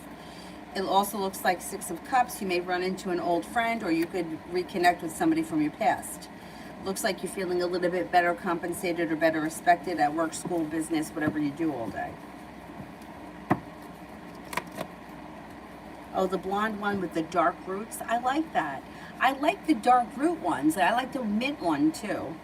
It also looks like Six of Cups. You may run into an old friend, or you could reconnect with somebody from your past. Looks like you're feeling a little bit better compensated or better respected at work, school, business, whatever you do all day. Oh, the blonde one with the dark roots. I like that. I like the dark root ones. I like the mint one too.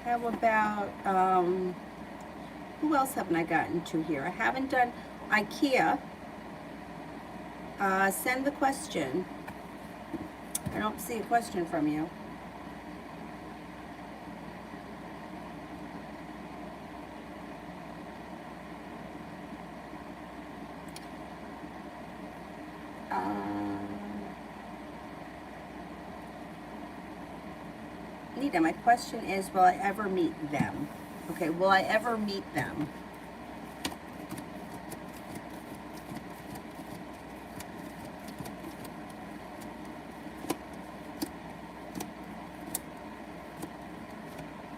How about, who else haven't I gotten to here? I haven't done IKEA. Send the question. I don't see a question from you. Nita, my question is, will I ever meet them? Okay, will I ever meet them?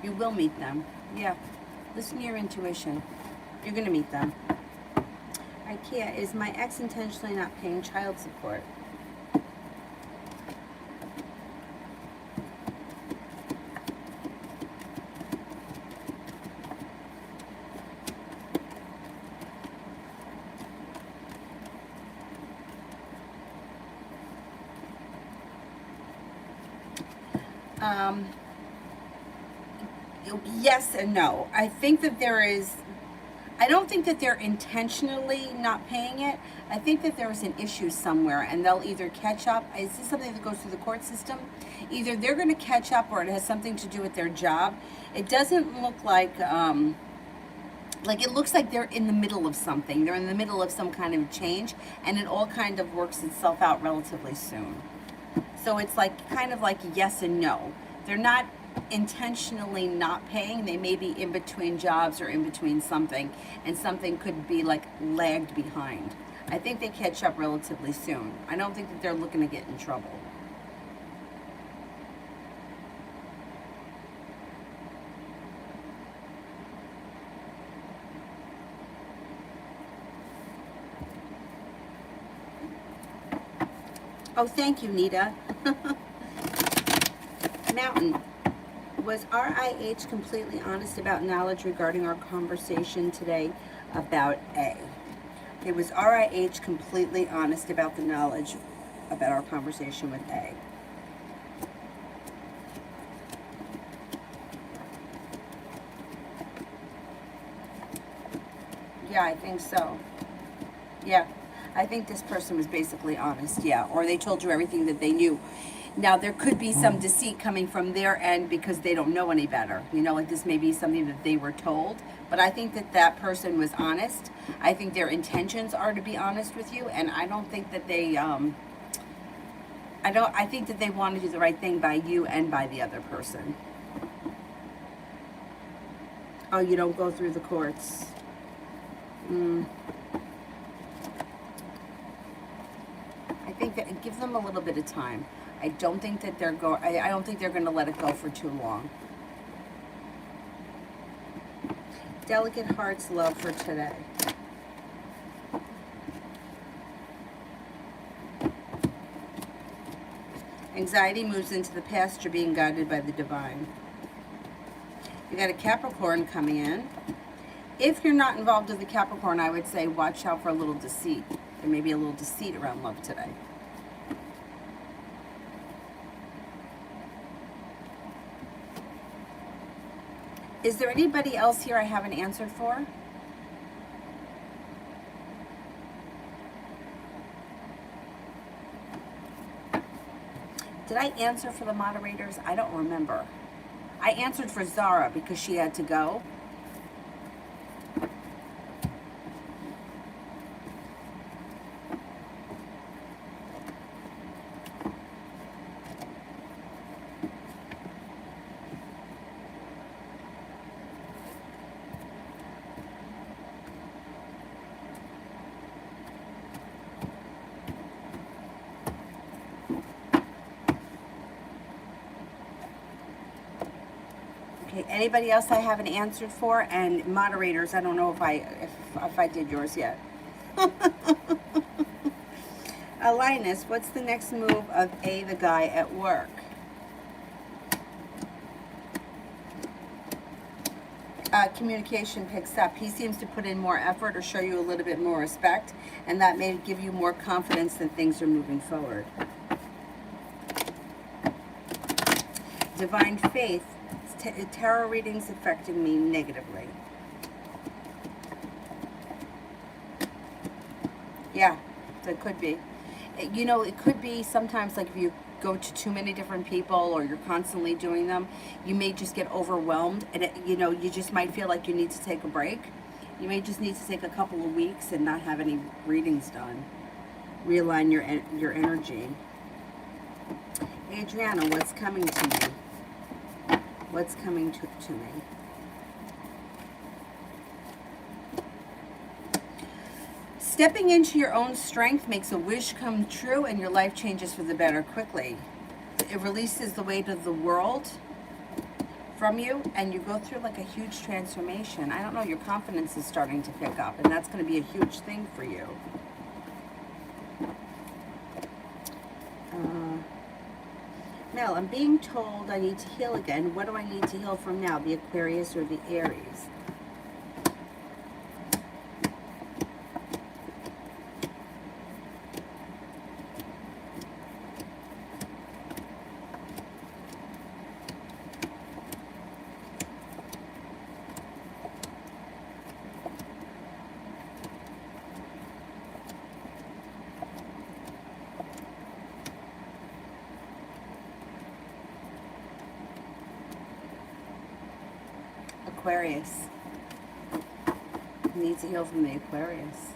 You will meet them. Yeah. Listen to your intuition. You're going to meet them. IKEA, is my ex intentionally not paying child support? Yes and no. I think that I don't think that they're intentionally not paying it. I think that there is an issue somewhere and they'll either catch up. Is this something that goes through the court system? Either they're going to catch up or it has something to do with their job. It doesn't look like it looks like they're in the middle of something. They're in the middle of some kind of change and it all kind of works itself out relatively soon. So it's kind of like yes and no. They're not intentionally not paying. They may be in between jobs or in between something, and something could be lagged behind. I think they catch up relatively soon. I don't think that they're looking to get in trouble. Oh, thank you, Nita. Mountain. Was RIH completely honest about knowledge regarding our conversation today about A? Okay, was RIH completely honest about the knowledge about our conversation with A? Yeah, I think so. Yeah, I think this person was basically honest, yeah. Or they told you everything that they knew. Now, there could be some deceit coming from their end because they don't know any better. You know, like this may be something that they were told. But I think that that person was honest. I think their intentions are to be honest with you. And I don't think that they, I think that they want to do the right thing by you and by the other person. Oh, you don't go through the courts. I think that give them a little bit of time. I don't think that I don't think they're going to let it go for too long. Delicate hearts, love for today. Anxiety moves into the past. You're being guided by the divine. You got a Capricorn coming in. If you're not involved with the Capricorn, I would say watch out for a little deceit. There may be a little deceit around love today. Is there anybody else here I haven't answered for? Did I answer for the moderators? I don't remember. I answered for Zara because she had to go. Okay, anybody else I haven't answered for? And moderators, I don't know if I did yours yet. Linus, what's the next move of A, the guy at work? Communication picks up. He seems to put in more effort or show you a little bit more respect, and that may give you more confidence that things are moving forward. Divine faith, tarot readings affecting me negatively. Yeah, that could be. You know, it could be sometimes like if you go to too many different people or you're constantly doing them, you may just get overwhelmed, and you know, you just might feel like you need to take a break. You may just need to take a couple of weeks and not have any readings done. Realign your energy. Adriana, what's coming to me? What's coming to me? Stepping into your own strength makes a wish come true, and your life changes for the better quickly. It releases the weight of the world from you, and you go through like a huge transformation. I don't know, your confidence is starting to pick up, and that's going to be a huge thing for you. Mel, I'm being told I need to heal again. What do I need to heal from now? The Aquarius or the Aries? Aquarius. Needs to heal from the Aquarius.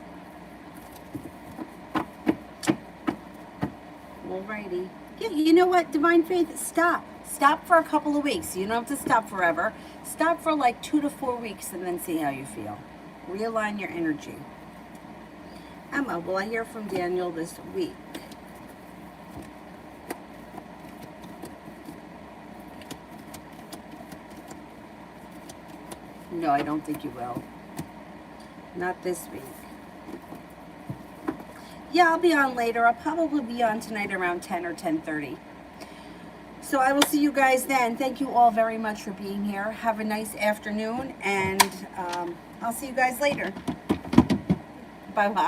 Alrighty. Yeah, you know what? Divine faith, stop. Stop for a couple of weeks. You don't have to stop forever. Stop for like 2 to 4 weeks and then see how you feel. Realign your energy. Emma, will I hear from Daniel this week? No, I don't think you will. Not this week. Yeah, I'll be on later. I'll probably be on tonight around 10 or 10:30. So I will see you guys then. Thank you all very much for being here. Have a nice afternoon, and I'll see you guys later. Bye-bye.